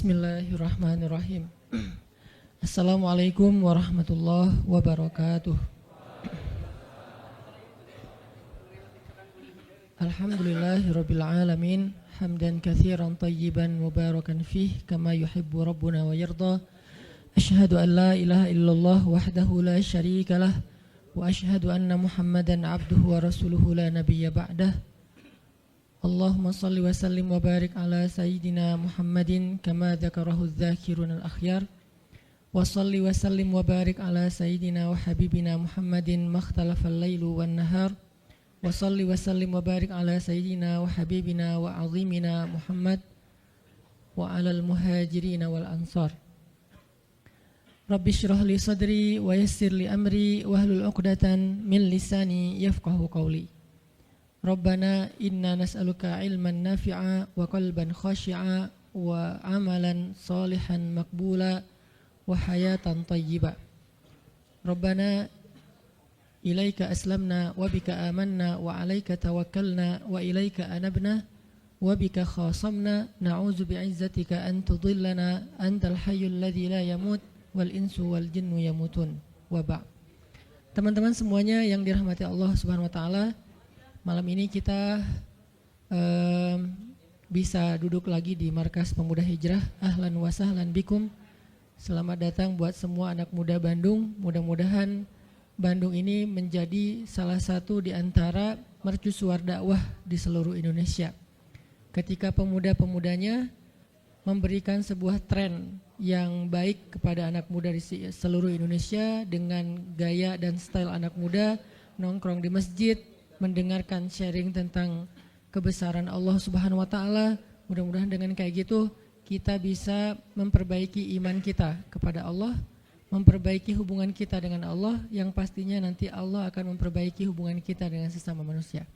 Bismillahirrahmanirrahim. Assalamualaikum warahmatullahi wabarakatuh. Alhamdulillahirabbil alamin, hamdan katsiran tayyiban mubarakan fih kama yuhibbu rabbuna wa yarda. Asyhadu an la ilaha illallah wahdahu la syarikalah wa asyhadu anna Muhammadan abduhu wa rasuluhu la nabiyya ba'dah. Allahumma salli wa sallim wa barik ala sayyidina Muhammadin kama dzakarahu dzakirun al-akhyar. Wa salli wa sallim wa barik ala sayyidina wa habibina Muhammadin makhtalafal lailu wan nahar. Wa salli wa sallim wa barik ala sayyidina wa habibina wa azimina Muhammad wa alal muhajirin wal ansar. Rabbi shrah li sadri wa yassir li amri wahlul 'uqdatan min lisani yafqahu qawli. Rabbana inna nas'aluka ilman nafi'a wa qalban khashi'a wa amalan salihan maqbula wa hayatan tayyiba. Rabbana ilaika aslamna wa bika amanna wa alaika tawakkalna wa ilaika anabna wa bika khasamna na'udzu bi'izzatika an tudillana antal hayyul ladzi la yamut wal insu wal jinnu yamutun wa ba'. Teman-teman semuanya yang dirahmati Allah Subhanahu wa taala, malam ini kita bisa duduk lagi di Markas Pemuda Hijrah. Ahlan wa sahlan bikum. Selamat datang buat semua anak muda Bandung. Mudah-mudahan Bandung ini menjadi salah satu di antara mercusuar dakwah di seluruh Indonesia. Ketika pemuda-pemudanya memberikan sebuah tren yang baik kepada anak muda di seluruh Indonesia dengan gaya dan style anak muda, nongkrong di masjid, mendengarkan sharing tentang kebesaran Allah Subhanahu wa taala. Mudah-mudahan dengan kayak gitu kita bisa memperbaiki iman kita kepada Allah, memperbaiki hubungan kita dengan Allah, yang pastinya nanti Allah akan memperbaiki hubungan kita dengan sesama manusia.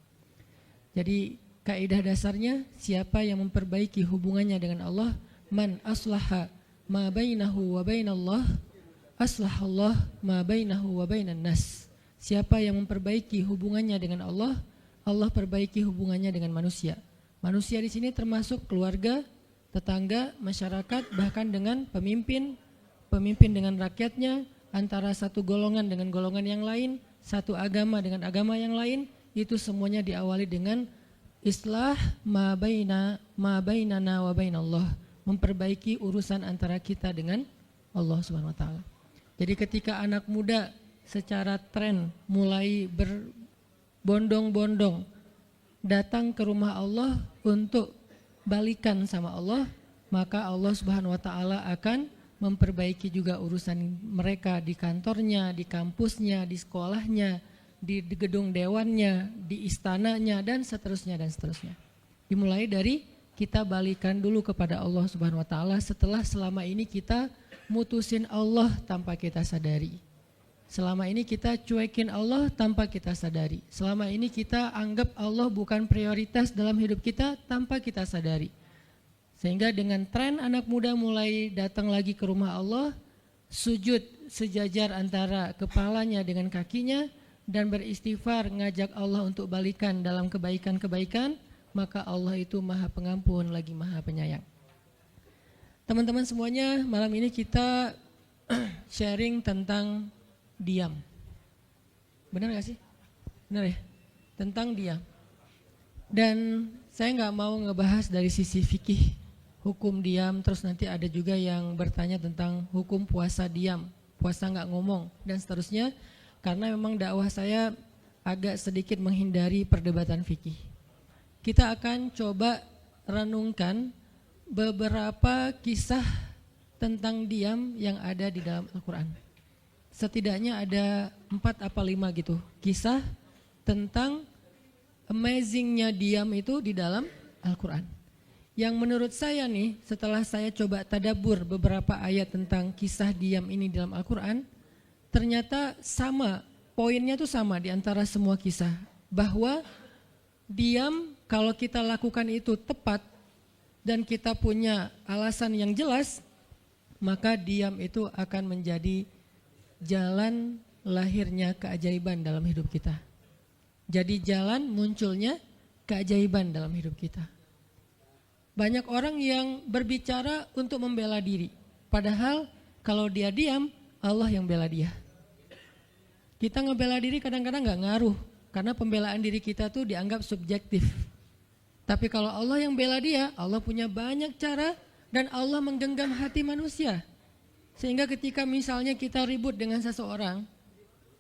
Jadi kaidah dasarnya, siapa yang memperbaiki hubungannya dengan Allah, man aslaha ma bainahu wa bainallah aslahallah ma bainahu wa bainan nas. Siapa yang memperbaiki hubungannya dengan Allah, Allah perbaiki hubungannya dengan manusia. Manusia di sini termasuk keluarga, tetangga, masyarakat, bahkan dengan pemimpin dengan rakyatnya, antara satu golongan dengan golongan yang lain, satu agama dengan agama yang lain, itu semuanya diawali dengan islah ma bainana wa bainallah, memperbaiki urusan antara kita dengan Allah Subhanahu wa taala. Jadi ketika anak muda secara tren mulai berbondong-bondong datang ke rumah Allah untuk balikan sama Allah, maka Allah Subhanahu wa taala akan memperbaiki juga urusan mereka di kantornya, di kampusnya, di sekolahnya, di gedung dewannya, di istananya, dan seterusnya dan seterusnya. Dimulai dari kita balikan dulu kepada Allah Subhanahu wa taala setelah selama ini kita mutusin Allah tanpa kita sadari. Selama ini kita cuekin Allah tanpa kita sadari. Selama ini kita anggap Allah bukan prioritas dalam hidup kita tanpa kita sadari. Sehingga dengan tren anak muda mulai datang lagi ke rumah Allah, sujud sejajar antara kepalanya dengan kakinya, dan beristighfar ngajak Allah untuk balikan dalam kebaikan-kebaikan, maka Allah itu Maha Pengampun lagi Maha Penyayang. Teman-teman semuanya, malam ini kita sharing tentang diam. Benar gak sih? Benar ya? Tentang diam. Dan saya gak mau ngebahas dari sisi fikih, hukum diam, terus nanti ada juga yang bertanya tentang hukum puasa diam, puasa gak ngomong, dan seterusnya. Karena memang dakwah saya agak sedikit menghindari perdebatan fikih. Kita akan coba renungkan beberapa kisah tentang diam yang ada di dalam Al-Quran. Setidaknya ada 4 apa 5 gitu kisah tentang amazingnya diam itu di dalam Al-Quran. Yang menurut saya nih, setelah saya coba tadabbur beberapa ayat tentang kisah diam ini dalam Al-Quran, ternyata sama, poinnya tuh sama di antara semua kisah. Bahwa diam kalau kita lakukan itu tepat dan kita punya alasan yang jelas, maka diam itu akan menjadi jalan lahirnya keajaiban dalam hidup kita. Jadi jalan munculnya keajaiban dalam hidup kita. Banyak orang yang berbicara untuk membela diri. Padahal kalau dia diam, Allah yang bela dia. Kita ngebela diri kadang-kadang gak ngaruh. Karena pembelaan diri kita tuh dianggap subjektif. Tapi kalau Allah yang bela dia, Allah punya banyak cara dan Allah menggenggam hati manusia. Sehingga ketika misalnya kita ribut dengan seseorang,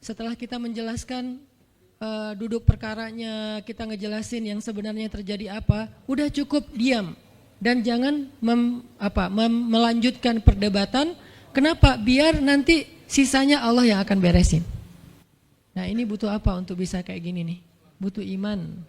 setelah kita menjelaskan duduk perkaranya, kita ngejelasin yang sebenarnya terjadi apa, udah cukup diam. Dan jangan melanjutkan perdebatan. Kenapa? Biar nanti sisanya Allah yang akan beresin. Nah ini butuh apa untuk bisa kayak gini nih? Butuh iman.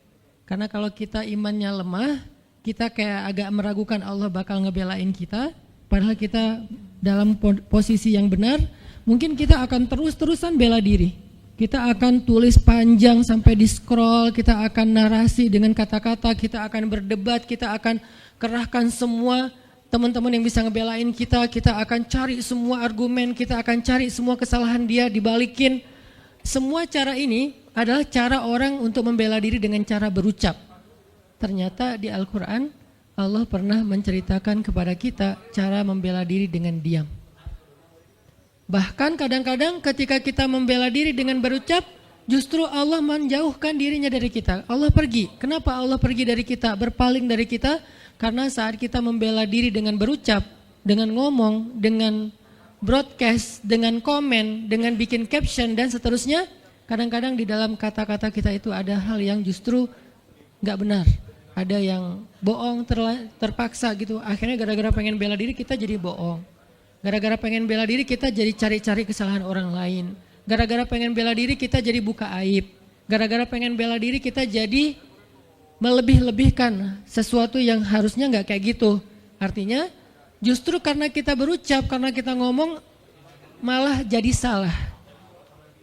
Karena kalau kita imannya lemah, kita kayak agak meragukan Allah bakal ngebelain kita. Padahal kita dalam posisi yang benar, mungkin kita akan terus-terusan bela diri. Kita akan tulis panjang sampai di scroll, kita akan narasi dengan kata-kata, kita akan berdebat, kita akan kerahkan semua teman-teman yang bisa ngebelain kita akan cari semua argumen, kita akan cari semua kesalahan dia, dibalikin. Semua cara ini adalah cara orang untuk membela diri dengan cara berucap. Ternyata di Al-Quran Allah pernah menceritakan kepada kita cara membela diri dengan diam. Bahkan kadang-kadang ketika kita membela diri dengan berucap, justru Allah menjauhkan dirinya dari kita. Allah pergi. Kenapa Allah pergi dari kita, berpaling dari kita? Karena saat kita membela diri dengan berucap, dengan ngomong, dengan broadcast, dengan komen, dengan bikin caption dan seterusnya, kadang-kadang di dalam kata-kata kita itu ada hal yang justru gak benar. Ada yang bohong, terpaksa gitu. Akhirnya gara-gara pengen bela diri kita jadi bohong. Gara-gara pengen bela diri kita jadi cari-cari kesalahan orang lain. Gara-gara pengen bela diri kita jadi buka aib. Gara-gara pengen bela diri kita jadi melebih-lebihkan sesuatu yang harusnya gak kayak gitu. Artinya justru karena kita berucap, karena kita ngomong malah jadi salah.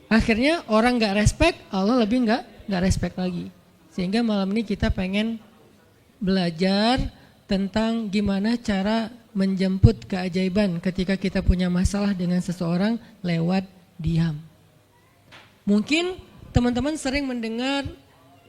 Akhirnya orang gak respect, Allah lebih gak respect lagi. Sehingga malam ini kita pengen belajar tentang gimana cara menjemput keajaiban ketika kita punya masalah dengan seseorang lewat diam. Mungkin teman-teman sering mendengar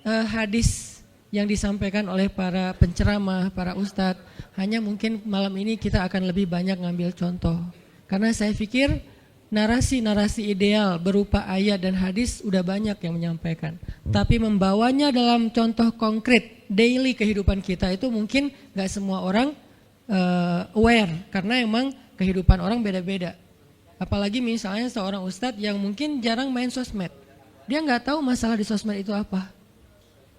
hadis yang disampaikan oleh para penceramah, para ustadz. Hanya mungkin malam ini kita akan lebih banyak ngambil contoh. Karena saya pikir narasi-narasi ideal berupa ayat dan hadis udah banyak yang menyampaikan. Tapi membawanya dalam contoh konkret, daily kehidupan kita itu mungkin gak semua orang aware. Karena emang kehidupan orang beda-beda. Apalagi misalnya seorang ustadz yang mungkin jarang main sosmed. Dia gak tahu masalah di sosmed itu apa.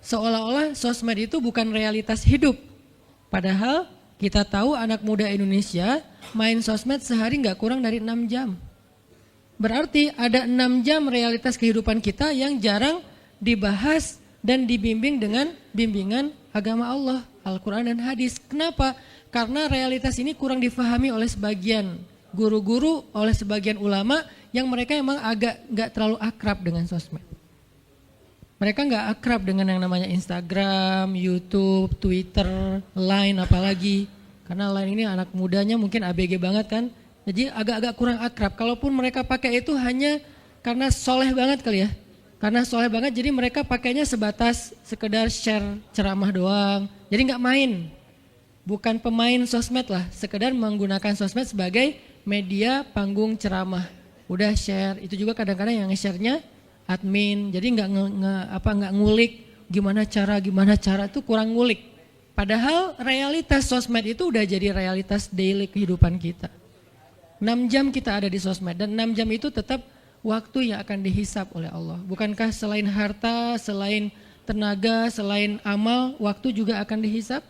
Seolah-olah sosmed itu bukan realitas hidup. Padahal kita tahu anak muda Indonesia main sosmed sehari gak kurang dari 6 jam. Berarti ada 6 jam realitas kehidupan kita yang jarang dibahas dan dibimbing dengan bimbingan agama Allah, Al-Quran dan hadis. Kenapa? Karena realitas ini kurang difahami oleh sebagian guru-guru, oleh sebagian ulama yang mereka emang agak gak terlalu akrab dengan sosmed. Mereka gak akrab dengan yang namanya Instagram, YouTube, Twitter, Line apalagi. Karena Line ini anak mudanya mungkin ABG banget kan. Jadi agak-agak kurang akrab. Kalaupun mereka pakai itu hanya karena soleh banget kali ya. Karena soleh banget jadi mereka pakainya sebatas sekedar share ceramah doang. Jadi gak main. Bukan pemain sosmed lah. Sekedar menggunakan sosmed sebagai media panggung ceramah. Udah share. Itu juga kadang-kadang yang nge-share-nya admin, jadi nggak ngulik gimana cara itu kurang ngulik. Padahal realitas sosmed itu udah jadi realitas daily kehidupan kita. 6 jam kita ada di sosmed dan 6 jam itu tetap waktu yang akan dihisap oleh Allah. Bukankah selain harta, selain tenaga, selain amal, waktu juga akan dihisap?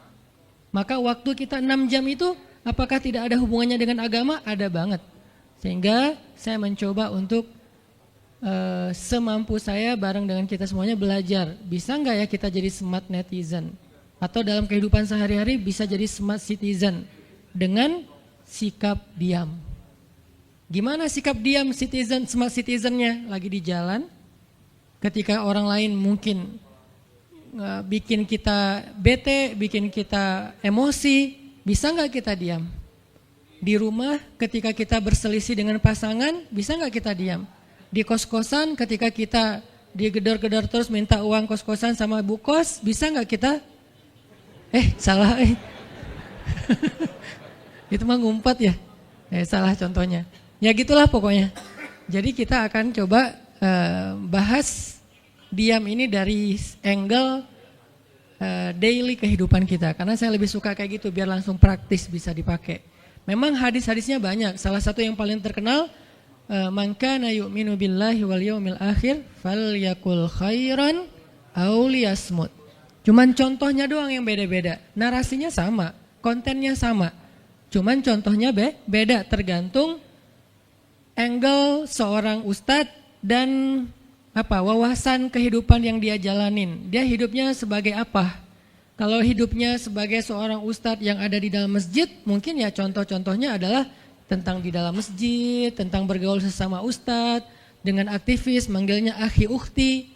Maka waktu kita 6 jam itu apakah tidak ada hubungannya dengan agama? Ada banget. Sehingga saya mencoba untuk semampu saya bareng dengan kita semuanya belajar. Bisa nggak ya kita jadi smart netizen? Atau dalam kehidupan sehari-hari bisa jadi smart citizen dengan sikap diam. Gimana sikap diam citizen, smart citizennya? Lagi di jalan, ketika orang lain mungkin bikin kita bete, bikin kita emosi, bisa nggak kita diam? Di rumah ketika kita berselisih dengan pasangan, bisa nggak kita diam? Di kos-kosan ketika kita digedor-gedor terus minta uang kos-kosan sama bu kos, bisa nggak kita? Itu mah ngumpet ya. Salah contohnya. Ya gitulah pokoknya. Jadi kita akan coba bahas diam ini dari angle daily kehidupan kita. Karena saya lebih suka kayak gitu biar langsung praktis bisa dipakai. Memang hadis-hadisnya banyak. Salah satu yang paling terkenal, man kana yu'minu billahi wal yaumil akhir falyakul khairan aw liyasmut. Cuman contohnya doang yang beda-beda. Narasinya sama, kontennya sama. Cuman contohnya beda tergantung angle seorang ustadz dan wawasan kehidupan yang dia jalanin. Dia hidupnya sebagai apa? Kalau hidupnya sebagai seorang ustadz yang ada di dalam masjid, mungkin ya contoh-contohnya adalah tentang di dalam masjid, tentang bergaul sesama ustadz, dengan aktivis, manggilnya akhi ukhti.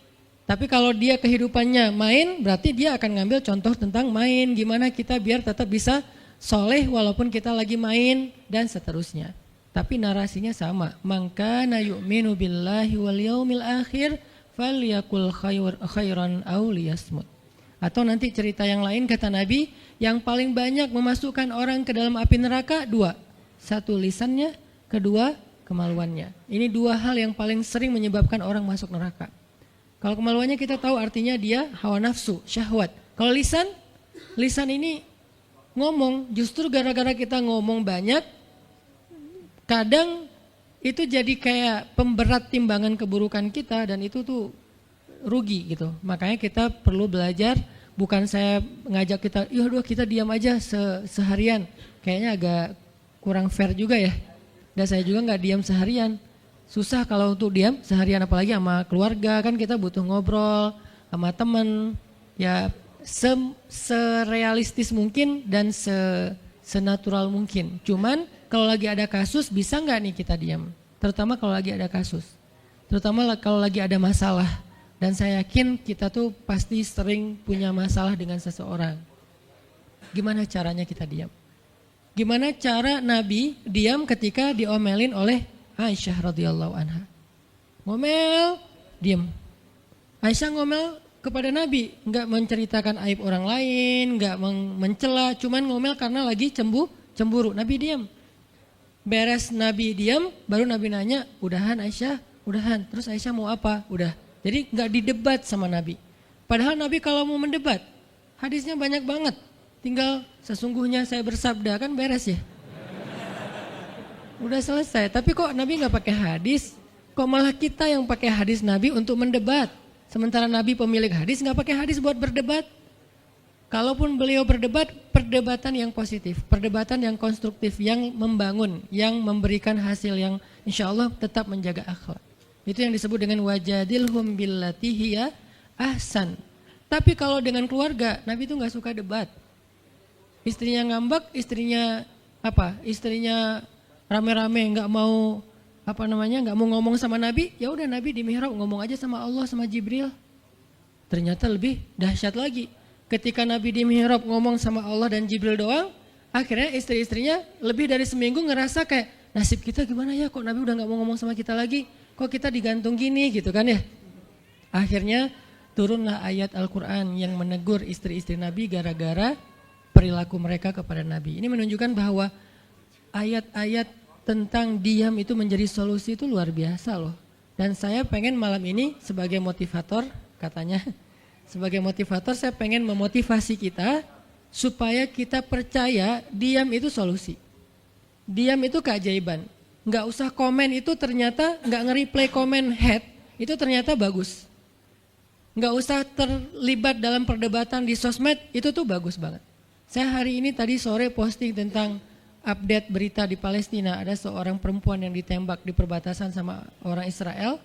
Tapi kalau dia kehidupannya main, berarti dia akan ngambil contoh tentang main. Gimana kita biar tetap bisa soleh walaupun kita lagi main dan seterusnya. Tapi narasinya sama. Man kana yu'minu billahi wal yaumil akhir falyakul khairan aw liyasmut. Atau nanti cerita yang lain kata Nabi, yang paling banyak memasukkan orang ke dalam api neraka dua. Satu lisannya, kedua kemaluannya. Ini dua hal yang paling sering menyebabkan orang masuk neraka. Kalau kemaluannya kita tahu artinya dia hawa nafsu, syahwat. Kalau lisan ini ngomong, justru gara-gara kita ngomong banyak, kadang itu jadi kayak pemberat timbangan keburukan kita dan itu tuh rugi gitu. Makanya kita perlu belajar, bukan saya ngajak kita, yaudah kita diam aja seharian. Kayaknya agak kurang fair juga ya. Dan saya juga gak diam seharian. Susah kalau untuk diam seharian, apalagi sama keluarga, kan kita butuh ngobrol sama teman. Ya serealistis mungkin dan senatural mungkin. Cuman kalau lagi ada kasus bisa nggak nih kita diam? Terutama kalau lagi ada kasus. Terutama kalau lagi ada masalah. Dan saya yakin kita tuh pasti sering punya masalah dengan seseorang. Gimana caranya kita diam? Gimana cara Nabi diam ketika diomelin oleh Aisyah radhiyallahu anha? Ngomel, diam. Aisyah ngomel kepada Nabi, nggak menceritakan aib orang lain, nggak mencela, cuman ngomel karena lagi cemburu. Nabi diam. Beres Nabi diam, baru Nabi nanya, udahan Aisyah? Udahan. Terus Aisyah mau apa? Udah. Jadi nggak didebat sama Nabi. Padahal Nabi kalau mau mendebat, hadisnya banyak banget. Tinggal sesungguhnya saya bersabda, kan beres ya. Udah selesai. Tapi kok Nabi nggak pakai hadis? Kok malah kita yang pakai hadis Nabi untuk mendebat? Sementara Nabi pemilik hadis nggak pakai hadis buat berdebat. Kalaupun beliau berdebat, perdebatan yang positif, perdebatan yang konstruktif, yang membangun, yang memberikan hasil yang insya Allah tetap menjaga akhlak. Itu yang disebut dengan wajadilhum billati hiya ahsan. Tapi kalau dengan keluarga, Nabi itu nggak suka debat. Istrinya ngambek, istrinya rame-rame nggak mau nggak mau ngomong sama Nabi, ya udah Nabi di mihrab ngomong aja sama Allah sama Jibril. Ternyata lebih dahsyat lagi. Ketika Nabi di mihrab ngomong sama Allah dan Jibril doang, akhirnya istri-istrinya lebih dari seminggu ngerasa kayak nasib kita gimana ya, kok Nabi udah nggak mau ngomong sama kita lagi, kok kita digantung gini gitu kan ya. Akhirnya turunlah ayat Al-Quran yang menegur istri-istri Nabi gara-gara perilaku mereka kepada Nabi. Ini menunjukkan bahwa ayat-ayat tentang diam itu menjadi solusi itu luar biasa loh. Dan saya pengen malam ini sebagai motivator, katanya sebagai motivator saya pengen memotivasi kita supaya kita percaya diam itu solusi. Diam itu keajaiban. Nggak usah komen itu ternyata, nggak nge-reply komen head itu ternyata bagus. Nggak usah terlibat dalam perdebatan di sosmed itu tuh bagus banget. Saya hari ini tadi sore posting tentang update berita di Palestina, ada seorang perempuan yang ditembak di perbatasan sama orang Israel.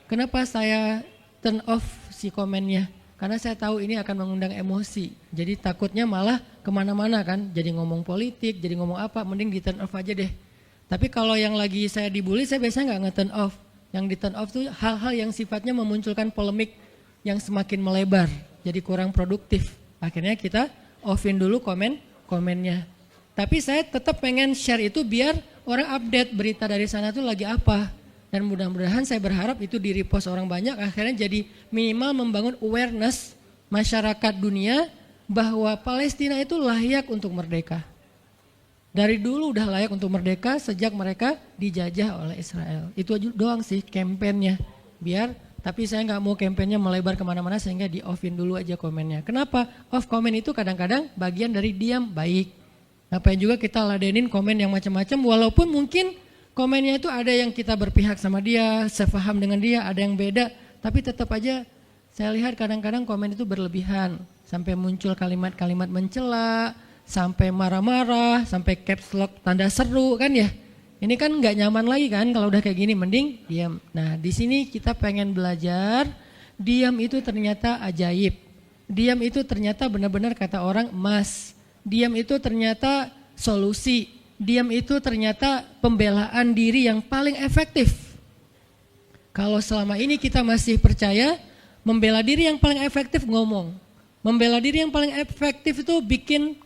Kenapa saya turn off si komennya? Karena saya tahu ini akan mengundang emosi. Jadi takutnya malah kemana-mana kan. Jadi ngomong politik, jadi ngomong apa, mending di turn off aja deh. Tapi kalau yang lagi saya dibully, saya biasanya nggak nge-turn off. Yang di turn off tuh hal-hal yang sifatnya memunculkan polemik yang semakin melebar. Jadi kurang produktif. Akhirnya kita offin dulu komennya. Tapi saya tetap pengen share itu biar orang update berita dari sana tuh lagi apa. Dan mudah-mudahan saya berharap itu di repost orang banyak, akhirnya jadi minimal membangun awareness masyarakat dunia bahwa Palestina itu layak untuk merdeka. Dari dulu udah layak untuk merdeka sejak mereka dijajah oleh Israel. Itu aja doang sih kampanyenya. Tapi saya nggak mau kampanyenya melebar kemana-mana sehingga di offin dulu aja komennya. Kenapa? Off komen itu kadang-kadang bagian dari diam baik. Ngapain juga kita ladenin komen yang macam-macam walaupun mungkin komennya itu ada yang kita berpihak sama dia, sepaham dengan dia, ada yang beda. Tapi tetap aja saya lihat kadang-kadang komen itu berlebihan. Sampai muncul kalimat-kalimat mencela, sampai marah-marah, sampai caps lock tanda seru kan ya. Ini kan nggak nyaman lagi kan kalau udah kayak gini, mending diam. Nah di sini kita pengen belajar, diam itu ternyata ajaib. Diam itu ternyata benar-benar kata orang emas. Diam itu ternyata solusi. Diam itu ternyata pembelaan diri yang paling efektif. Kalau selama ini kita masih percaya membela diri yang paling efektif ngomong. Membela diri yang paling efektif itu bikin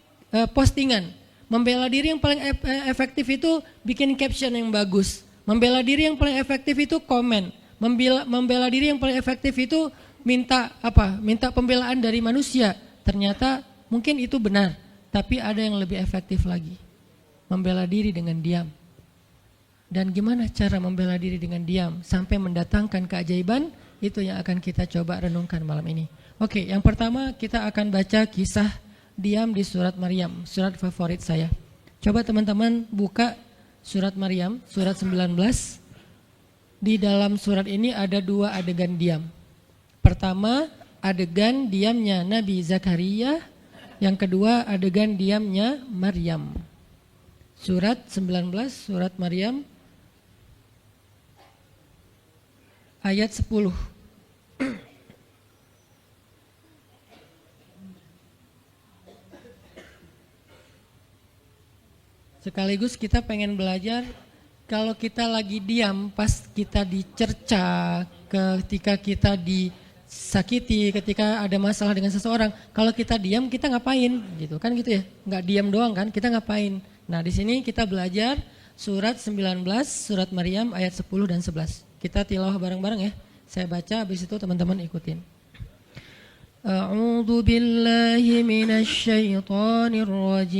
postingan. Membela diri yang paling efektif itu bikin caption yang bagus. Membela diri yang paling efektif itu komen. Membela diri yang paling efektif itu minta pembelaan dari manusia. Ternyata mungkin itu benar, tapi ada yang lebih efektif lagi. Membela diri dengan diam. Dan gimana cara membela diri dengan diam sampai mendatangkan keajaiban? Itu yang akan kita coba renungkan malam ini. Oke, yang pertama kita akan baca kisah diam di surat Maryam, surat favorit saya. Coba teman-teman buka surat Maryam, surat 19. Di dalam surat ini ada 2 adegan diam. Pertama, adegan diamnya Nabi Zakaria. Yang kedua, adegan diamnya Maryam. Surat 19, surat Maryam, ayat 10. Sekaligus kita pengen belajar kalau kita lagi diam pas kita dicerca, ketika kita disakiti, ketika ada masalah dengan seseorang, kalau kita diam kita ngapain gitu kan gitu ya, nggak diam doang kan, kita ngapain. Nah di sini kita belajar surat 19, surat Maryam ayat 10 dan 11. Kita tilawah bareng-bareng ya, saya baca habis itu teman-teman ikutin. A'udzu billahi minasy syaithanir rajim.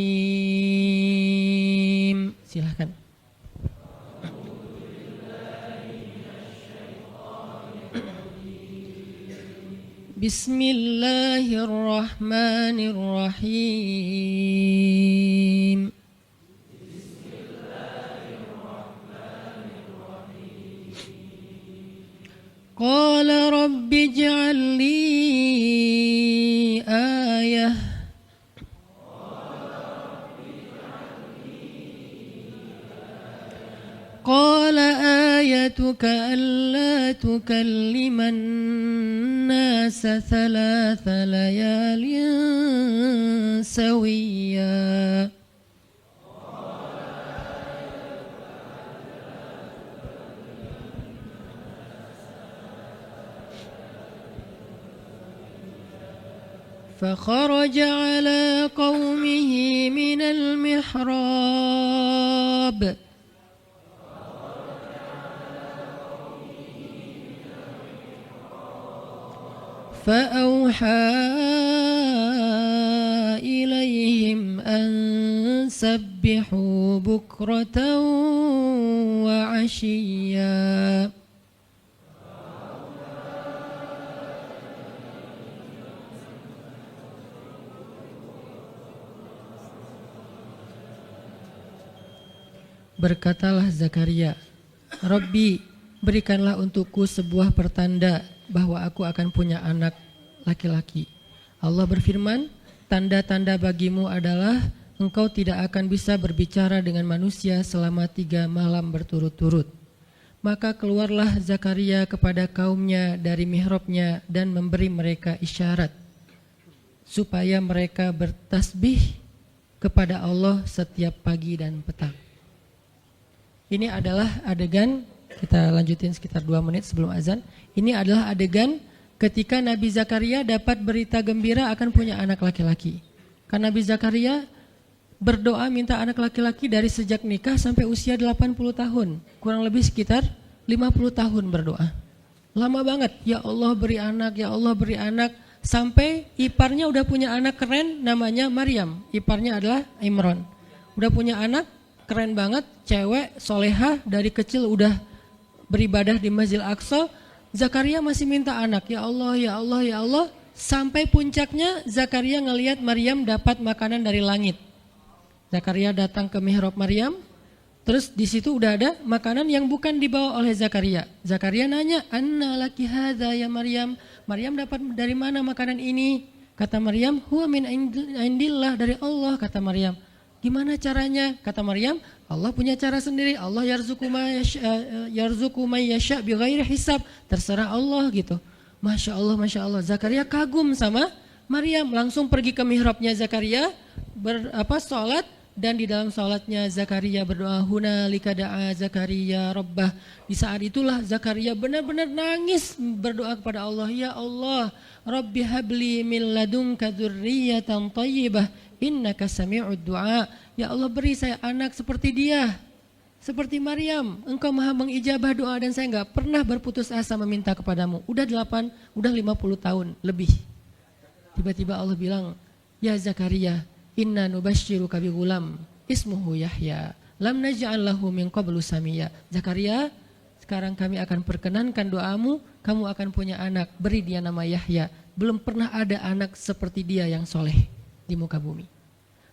Silakan. Bismillahirrahmanirrahim. Qala rabbi ij'al li ayah. Qala ayatuka alla tukalliman nasa thalatha layalin sawiyya. فخرج على قومه من المحراب فأوحى إليهم أن سبحوا بكرة وعشيا. Berkatalah Zakaria, Rabbi, berikanlah untukku sebuah pertanda bahwa aku akan punya anak laki-laki. Allah berfirman, tanda-tanda bagimu adalah engkau tidak akan bisa berbicara dengan manusia selama 3 malam berturut-turut. Maka keluarlah Zakaria kepada kaumnya dari mihrabnya dan memberi mereka isyarat supaya mereka bertasbih kepada Allah setiap pagi dan petang. Ini adalah adegan, kita lanjutin sekitar 2 menit sebelum azan. Ini adalah adegan ketika Nabi Zakaria dapat berita gembira akan punya anak laki-laki. Karena Nabi Zakaria berdoa minta anak laki-laki dari sejak nikah sampai usia 80 tahun. Kurang lebih sekitar 50 tahun berdoa. Lama banget, ya Allah beri anak, ya Allah beri anak. Sampai iparnya udah punya anak keren namanya Maryam. Iparnya adalah Imran. udah punya anak, keren banget, cewek, solehah, dari kecil udah beribadah di Masjidil Aqsa. Zakaria masih minta anak, ya Allah, ya Allah, ya Allah. Sampai puncaknya Zakaria ngelihat Maryam dapat makanan dari langit. Zakaria datang ke mihrab Maryam, terus di situ udah ada makanan yang bukan dibawa oleh Zakaria. Zakaria nanya, "Anna laki hadza ya Maryam?" Maryam dapat dari mana makanan ini? Kata Maryam, "Huwa min indillah, dari Allah," kata Maryam. Gimana caranya? Kata Maryam, Allah punya cara sendiri. Allah yarzuqu may yasha bighairi hisab. Terserah Allah gitu. Masya Allah, Masya Allah. Zakaria kagum sama Maryam. Langsung pergi ke mihrabnya Zakaria, sholat. Dan di dalam sholatnya Zakaria berdoa, hunalika da'a Zakaria rabbah. Di saat itulah Zakaria benar-benar nangis berdoa kepada Allah, ya Allah, Rabbi habli min ladunka dzurriyyatan thayyibah innaka sami'ud du'a. Ya Allah, beri saya anak seperti dia, seperti Maryam. Engkau maha mengijabah doa dan saya enggak pernah berputus asa meminta kepadamu. Udah 50 tahun lebih. Tiba-tiba Allah bilang, ya Zakaria, inna nubashiruka bi gulam ismuhu Yahya lam naj'al lahu min qablu samia. Zakaria, sekarang kami akan perkenankan doamu, kamu akan punya anak, beri dia nama Yahya. Belum pernah ada anak seperti dia yang soleh di muka bumi.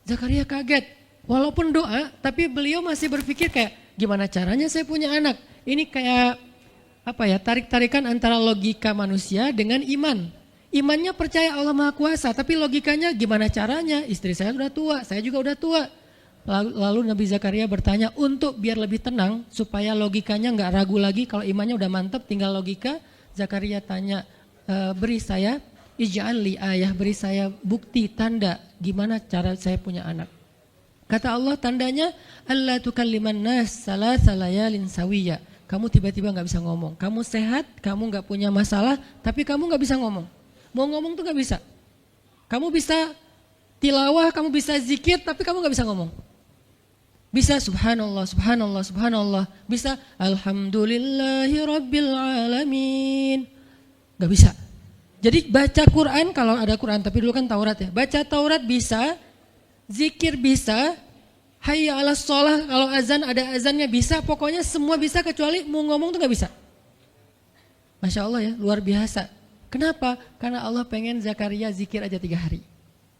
Zakaria kaget, walaupun doa, tapi beliau masih berpikir kayak, gimana caranya saya punya anak? Ini kayak tarik-tarikan antara logika manusia dengan iman. Imannya percaya Allah Maha Kuasa, tapi logikanya gimana caranya? Istri saya sudah tua, saya juga udah tua. Lalu Nabi Zakaria bertanya untuk biar lebih tenang, supaya logikanya nggak ragu lagi. Kalau imannya udah mantap, tinggal logika. Zakaria tanya, beri saya ij'al li ayah, beri saya bukti, tanda, gimana cara saya punya anak. Kata Allah, tandanya alla tukalliman nas salasa layalin sawiya. Kamu tiba-tiba nggak bisa ngomong. Kamu sehat, kamu nggak punya masalah, tapi kamu nggak bisa ngomong. Mau ngomong tuh gak bisa. Kamu bisa tilawah, kamu bisa zikir, tapi kamu gak bisa ngomong. Bisa subhanallah, subhanallah, subhanallah. Bisa alhamdulillahi rabbil alamin. Gak bisa. Jadi baca Quran, kalau ada Quran, tapi dulu kan Taurat ya. Baca Taurat bisa, zikir bisa, hayya ala sholah, kalau azan ada azannya bisa. Pokoknya semua bisa kecuali mau ngomong tuh gak bisa. Masya Allah ya, luar biasa. Kenapa? Karena Allah pengen Zakaria zikir aja 3 hari.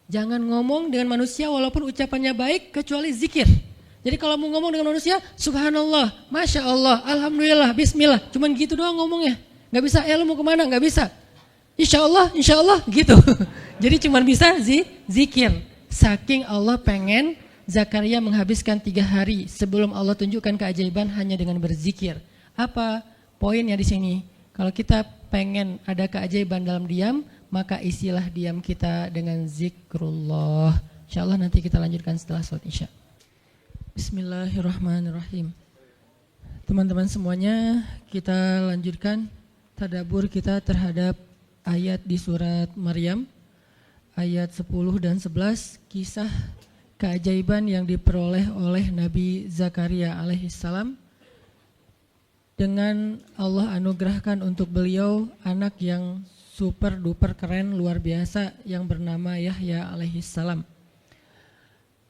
Jangan ngomong dengan manusia walaupun ucapannya baik kecuali zikir. Jadi kalau mau ngomong dengan manusia, subhanallah, masya Allah, alhamdulillah, bismillah. Cuman gitu doang ngomongnya. Gak bisa, lu mau kemana? Gak bisa. Insya Allah, gitu. Jadi cuman bisa zikir. Saking Allah pengen Zakaria menghabiskan 3 hari sebelum Allah tunjukkan keajaiban hanya dengan berzikir. Apa poinnya di sini? Kalau kita pengen ada keajaiban dalam diam, maka isilah diam kita dengan zikrullah. InsyaAllah nanti kita lanjutkan setelah sholat isya. Bismillahirrahmanirrahim. Teman-teman semuanya, kita lanjutkan tadabbur kita terhadap ayat di surat Maryam, ayat 10 dan 11, kisah keajaiban yang diperoleh oleh Nabi Zakaria alaihissalam. Dengan Allah anugerahkan untuk beliau anak yang super duper keren, luar biasa, yang bernama Yahya alaihissalam.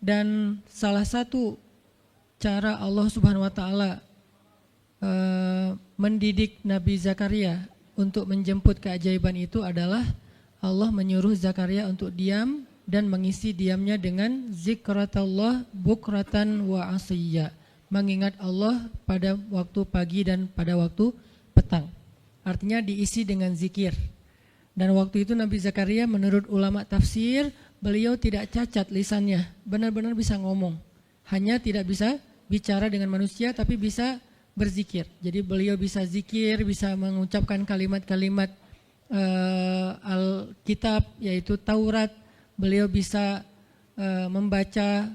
Dan salah satu cara Allah subhanahu wa ta'ala mendidik Nabi Zakaria untuk menjemput keajaiban itu adalah Allah menyuruh Zakaria untuk diam dan mengisi diamnya dengan zikratullah bukratan wa asiyya. Mengingat Allah pada waktu pagi dan pada waktu petang. Artinya diisi dengan zikir. Dan waktu itu Nabi Zakaria menurut ulama tafsir, beliau tidak cacat lisannya, benar-benar bisa ngomong. Hanya tidak bisa bicara dengan manusia tapi bisa berzikir. Jadi beliau bisa zikir, bisa mengucapkan kalimat-kalimat Alkitab yaitu Taurat. Beliau bisa membaca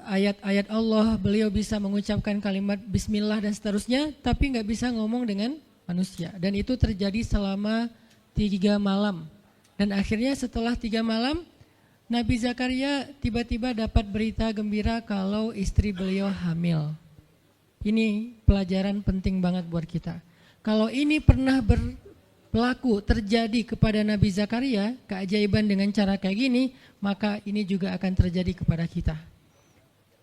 ayat-ayat Allah, beliau bisa mengucapkan kalimat bismillah dan seterusnya, tapi nggak bisa ngomong dengan manusia. Dan itu terjadi selama 3 malam. Dan akhirnya setelah 3 malam, Nabi Zakaria tiba-tiba dapat berita gembira kalau istri beliau hamil. Ini pelajaran penting banget buat kita. Kalau ini pernah berlaku terjadi kepada Nabi Zakaria, keajaiban dengan cara kayak gini, maka ini juga akan terjadi kepada kita.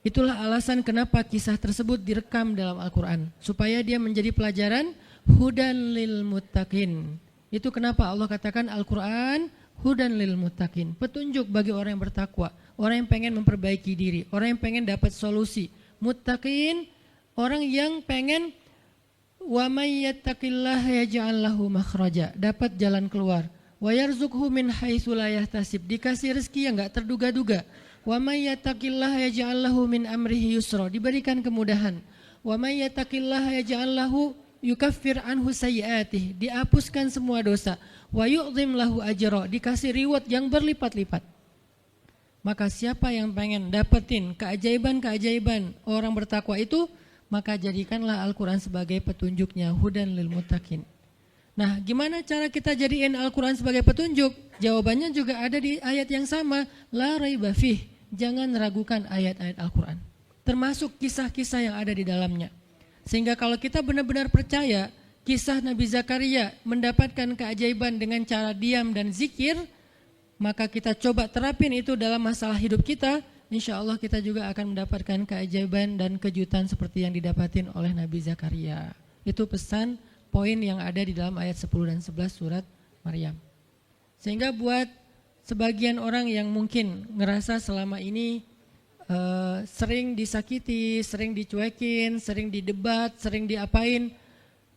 Itulah alasan kenapa kisah tersebut direkam dalam Al-Quran, supaya dia menjadi pelajaran hudan lil muttaqin. Itu kenapa Allah katakan Al-Quran hudan lil muttaqin, petunjuk bagi orang yang bertakwa, orang yang pengen memperbaiki diri, orang yang pengen dapat solusi. Muttaqin, orang yang pengen wa may yattaqillaha yaj'al lahu makhraja, dapat jalan keluar. Wa yarzuqhu min haitsu la yahtasib, dikasih rezeki yang enggak terduga-duga. Wa may yattaqillaha yaj'al lahu min amrihi yusra, diberikan kemudahan. Wa may yattaqillaha yaj'al lahu yukaffir anhu sayyi'atihi, dihapuskan semua dosa. Wa yu'zim lahu ajra, dikasih reward yang berlipat-lipat. Maka siapa yang pengen dapetin keajaiban-keajaiban orang bertakwa itu, maka jadikanlah Al-Quran sebagai petunjuknya, hudan lil muttaqin. Nah, gimana cara kita jadiin Al-Quran sebagai petunjuk? Jawabannya juga ada di ayat yang sama, la raiba fih, jangan ragukan ayat-ayat Al-Quran, termasuk kisah-kisah yang ada di dalamnya. Sehingga kalau kita benar-benar percaya kisah Nabi Zakaria mendapatkan keajaiban dengan cara diam dan zikir, maka kita coba terapin itu dalam masalah hidup kita, insya Allah kita juga akan mendapatkan keajaiban dan kejutan seperti yang didapatin oleh Nabi Zakaria. Itu pesan poin yang ada di dalam ayat 10 dan 11 surat Maryam. Sehingga buat sebagian orang yang mungkin ngerasa selama ini sering disakiti, sering dicuekin, sering didebat, sering diapain,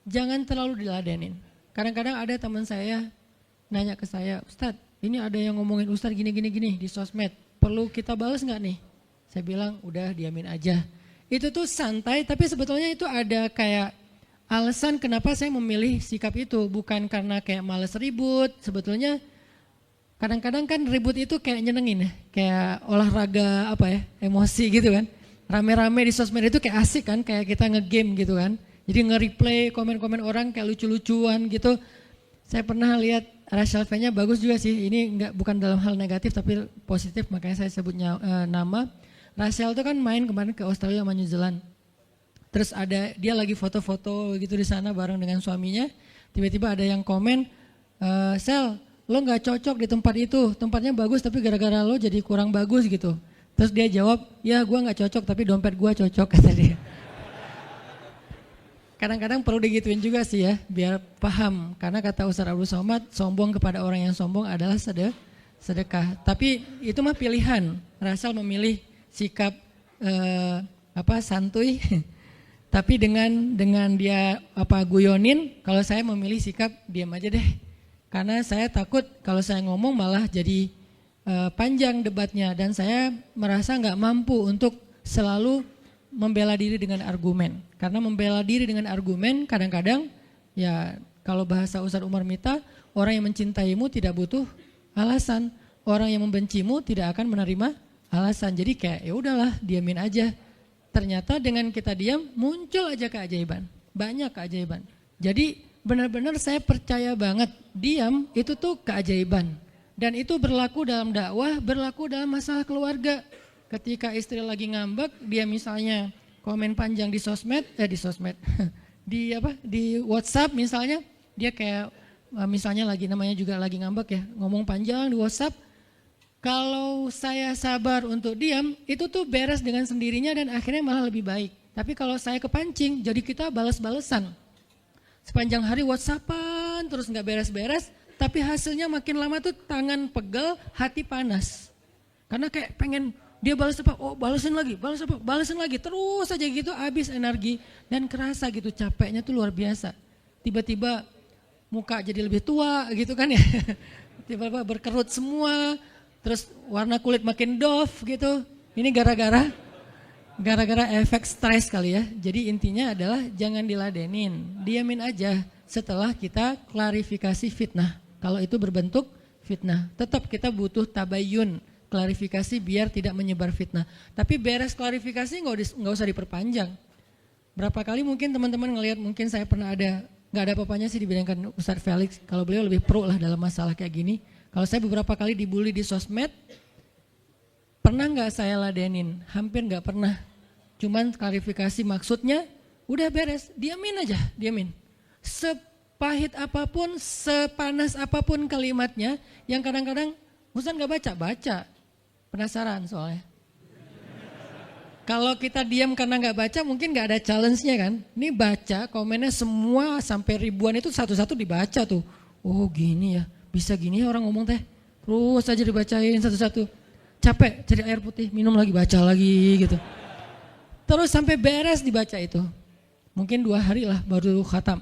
jangan terlalu diladenin. Kadang-kadang ada teman saya nanya ke saya, Ustadz, ini ada yang ngomongin Ustadz gini di sosmed, perlu kita balas nggak nih? Saya bilang udah diamin aja. Itu tuh santai, tapi sebetulnya itu ada kayak alasan kenapa saya memilih sikap itu, bukan karena kayak males ribut. Sebetulnya kadang-kadang kan ribut itu kayak nyenengin ya, kayak olahraga apa ya, emosi gitu kan. Rame-rame di sosmed itu kayak asik kan, kayak kita ngegame gitu kan. Jadi nge-replay komen-komen orang kayak lucu-lucuan gitu. Saya pernah lihat Rachel V-nya bagus juga sih, ini bukan dalam hal negatif tapi positif, makanya saya sebutnya nama. Rachel itu kan main kemarin ke Australia sama New Zealand. Terus ada dia lagi foto-foto gitu di sana bareng dengan suaminya. Tiba-tiba ada yang komen, Sel, lo gak cocok di tempat itu, tempatnya bagus tapi gara-gara lo jadi kurang bagus gitu. Terus dia jawab, ya gue gak cocok tapi dompet gue cocok, kata dia. Kadang-kadang perlu digituin juga sih ya, biar paham. Karena kata Ustaz Abdul Somad, sombong kepada orang yang sombong adalah sedekah. Tapi itu mah pilihan. Rasal memilih sikap santuy. Tapi dengan dia guyonin, kalau saya memilih sikap diam aja deh. Karena saya takut kalau saya ngomong malah jadi panjang debatnya. Dan saya merasa nggak mampu untuk selalu membela diri dengan argumen. Karena membela diri dengan argumen kadang-kadang ya kalau bahasa Ustadz Umar Mita, orang yang mencintaimu tidak butuh alasan, orang yang membencimu tidak akan menerima alasan. Jadi kayak ya udahlah, diamin aja. Ternyata dengan kita diam muncul aja keajaiban, banyak keajaiban. Jadi benar-benar saya percaya banget diam itu tuh keajaiban. Dan itu berlaku dalam dakwah, berlaku dalam masalah keluarga. Ketika istri lagi ngambek, dia misalnya komen panjang di sosmed, di WhatsApp misalnya, dia kayak misalnya namanya juga lagi ngambek ya, ngomong panjang di WhatsApp. Kalau saya sabar untuk diam, itu tuh beres dengan sendirinya dan akhirnya malah lebih baik. Tapi kalau saya kepancing, jadi kita balas-balesan. Sepanjang hari WhatsAppan terus nggak beres-beres, tapi hasilnya makin lama tuh tangan pegel, hati panas. Karena kayak pengen dia balas apa, oh balasin lagi, terus aja gitu habis energi dan kerasa gitu capeknya tuh luar biasa. Tiba-tiba muka jadi lebih tua gitu kan ya, tiba-tiba berkerut semua, terus warna kulit makin doff gitu. Ini gara-gara efek stres kali ya. Jadi intinya adalah jangan diladenin, diamin aja setelah kita klarifikasi fitnah. Kalau itu berbentuk fitnah, tetap kita butuh tabayun, klarifikasi biar tidak menyebar fitnah. Tapi beres klarifikasi nggak usah diperpanjang. Berapa kali mungkin teman-teman ngelihat, mungkin saya pernah nggak ada apa-apanya sih dibandingkan Ustadz Felix. Kalau beliau lebih pro lah dalam masalah kayak gini. Kalau saya beberapa kali dibully di sosmed, pernah nggak saya ladenin? Hampir nggak pernah. Cuman klarifikasi maksudnya, udah beres, diamin aja, diamin. Sepahit apapun, sepanas apapun kalimatnya, yang kadang-kadang Ustadz nggak baca. Penasaran soalnya. Kalau kita diam karena nggak baca mungkin nggak ada challenge-nya kan. Ini baca komennya semua sampai ribuan itu satu-satu dibaca tuh. Oh gini ya, bisa gini ya orang ngomong teh. Terus aja dibacain satu-satu. Capek cari air putih, minum lagi, baca lagi gitu. Terus sampai beres dibaca itu. Mungkin 2 hari lah baru khatam.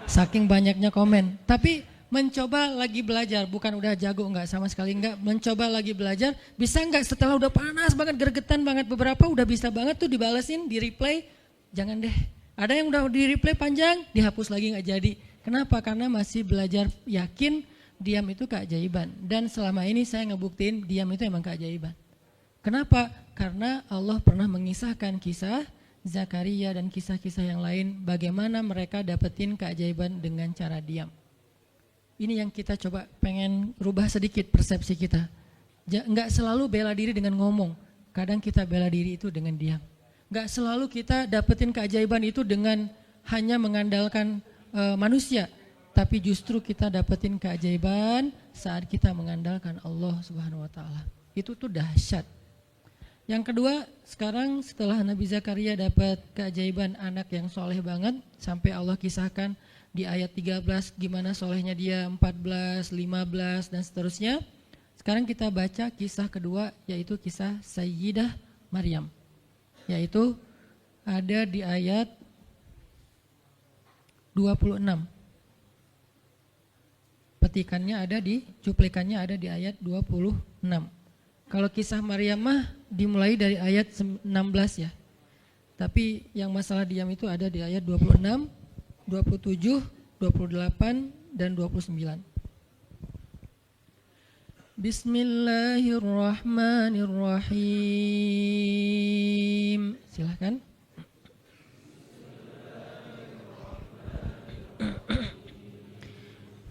Saking banyaknya komen. Tapi mencoba lagi belajar, bukan udah jago enggak, sama sekali enggak. Mencoba lagi belajar, bisa enggak setelah udah panas banget, gergetan banget, beberapa udah bisa banget tuh dibalesin, di replay. Jangan deh, ada yang udah di replay panjang, dihapus lagi enggak jadi. Kenapa? Karena masih belajar yakin diam itu keajaiban. Dan selama ini saya ngebuktiin diam itu emang keajaiban. Kenapa? Karena Allah pernah mengisahkan kisah Zakaria dan kisah-kisah yang lain, bagaimana mereka dapetin keajaiban dengan cara diam. Ini yang kita coba pengen rubah sedikit persepsi kita. Enggak selalu bela diri dengan ngomong. Kadang kita bela diri itu dengan diam. Enggak selalu kita dapetin keajaiban itu dengan hanya mengandalkan manusia. Tapi justru kita dapetin keajaiban saat kita mengandalkan Allah Subhanahu wa taala. Itu tuh dahsyat. Yang kedua, sekarang setelah Nabi Zakaria dapat keajaiban anak yang soleh banget, sampai Allah kisahkan di ayat 13 gimana solehnya dia, 14, 15 dan seterusnya. Sekarang kita baca kisah kedua, yaitu kisah Sayyidah Maryam. Yaitu ada di ayat 26. Petikannya ada cuplikannya ada di ayat 26. Kalau kisah Maryam mah dimulai dari ayat 16 ya. Tapi yang masalah diam itu ada di ayat 26, 27, 28 dan 29. Bismillahirrahmanirrahim. Silakan.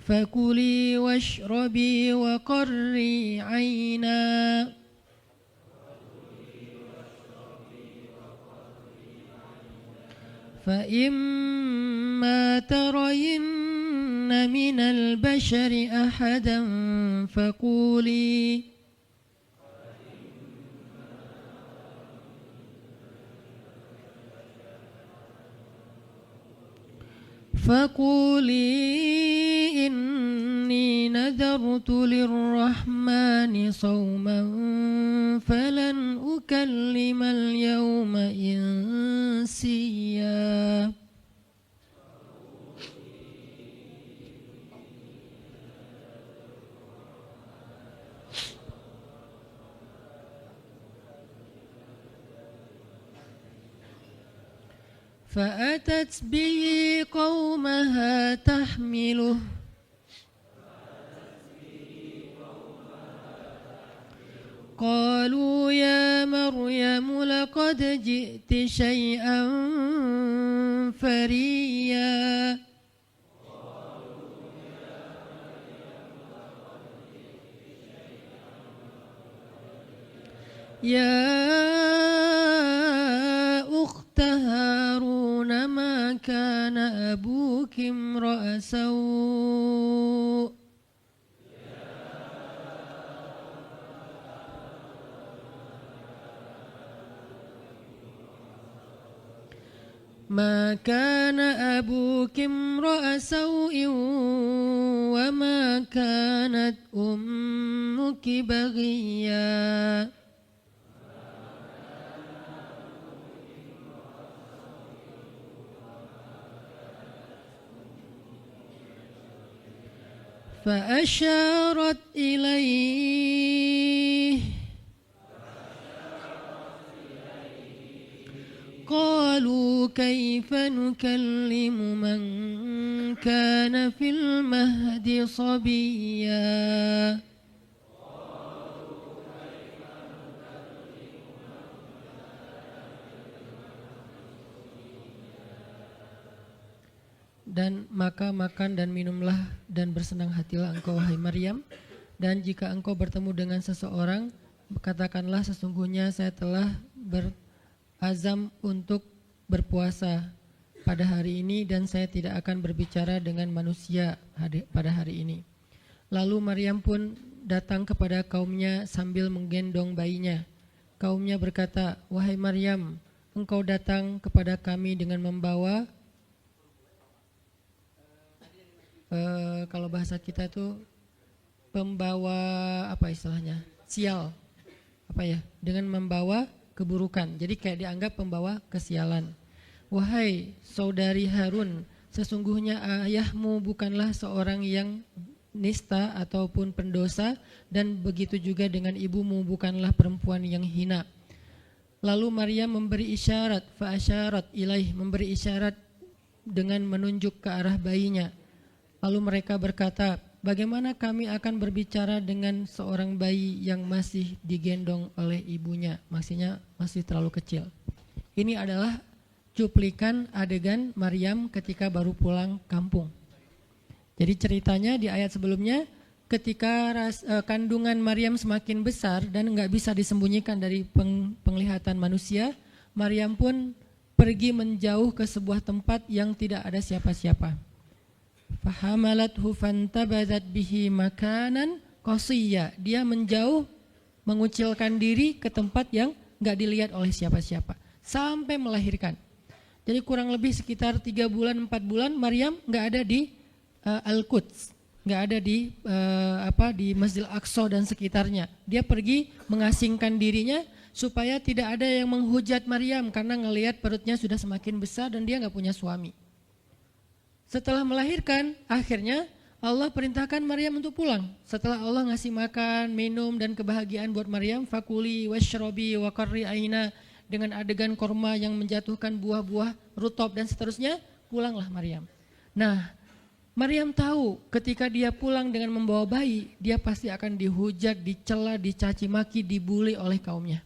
Fakuli washrabi wa qarri 'aina فإما ترين من البشر أحدا فقولي إني نذرت للرحمن صوما فلن أكلم اليوم إنسيا فأتت به قومها تحمله قالوا يا مريم لقد جئت شيئا فريا يا أخت هارون ما كان أبوك امرأ سوء ما كان أبوك امرأ سوء وما كانت أمك بغيا فأشارت إليه قالوا كيف نكلم من كان في المهد صبيا Dan maka makan dan minumlah dan bersenang hatilah engkau wahai Maryam. Dan jika engkau bertemu dengan seseorang, katakanlah sesungguhnya saya telah berazam untuk berpuasa pada hari ini dan saya tidak akan berbicara dengan manusia pada hari ini. Lalu Maryam pun datang kepada kaumnya sambil menggendong bayinya. kaumnya berkata, "Wahai Maryam, engkau datang kepada kami dengan membawa," kalau bahasa kita tuh pembawa apa istilahnya? Sial. Apa ya? Dengan membawa keburukan. Jadi kayak dianggap pembawa kesialan. "Wahai saudari Harun, sesungguhnya ayahmu bukanlah seorang yang nista ataupun pendosa, dan begitu juga dengan ibumu bukanlah perempuan yang hina." Lalu Maryam memberi isyarat, fa'asyarat ilaih, memberi isyarat dengan menunjuk ke arah bayinya. Lalu mereka berkata, "Bagaimana kami akan berbicara dengan seorang bayi yang masih digendong oleh ibunya?" Maksudnya masih terlalu kecil. Ini adalah cuplikan adegan Maryam ketika baru pulang kampung. Jadi ceritanya di ayat sebelumnya, ketika kandungan Maryam semakin besar dan nggak bisa disembunyikan dari penglihatan manusia, Maryam pun pergi menjauh ke sebuah tempat yang tidak ada siapa-siapa. Fahamalathu fantabadat bihi makanan qasiyya. Dia menjauh, mengucilkan diri ke tempat yang nggak dilihat oleh siapa-siapa sampai melahirkan. Jadi kurang lebih sekitar 3 bulan 4 bulan Maryam nggak ada di Al-Quds, nggak ada di di Masjidil Aqsa dan sekitarnya. Dia pergi mengasingkan dirinya supaya tidak ada yang menghujat Maryam karena ngelihat perutnya sudah semakin besar dan dia nggak punya suami. Setelah melahirkan, akhirnya Allah perintahkan Maryam untuk pulang. Setelah Allah ngasih makan, minum dan kebahagiaan buat Maryam, fakuli washrobi wa qarri aina, dengan adegan korma yang menjatuhkan buah-buah rutop dan seterusnya, pulanglah Maryam. Nah, Maryam tahu ketika dia pulang dengan membawa bayi, dia pasti akan dihujat, dicela, dicaci maki, dibully oleh kaumnya.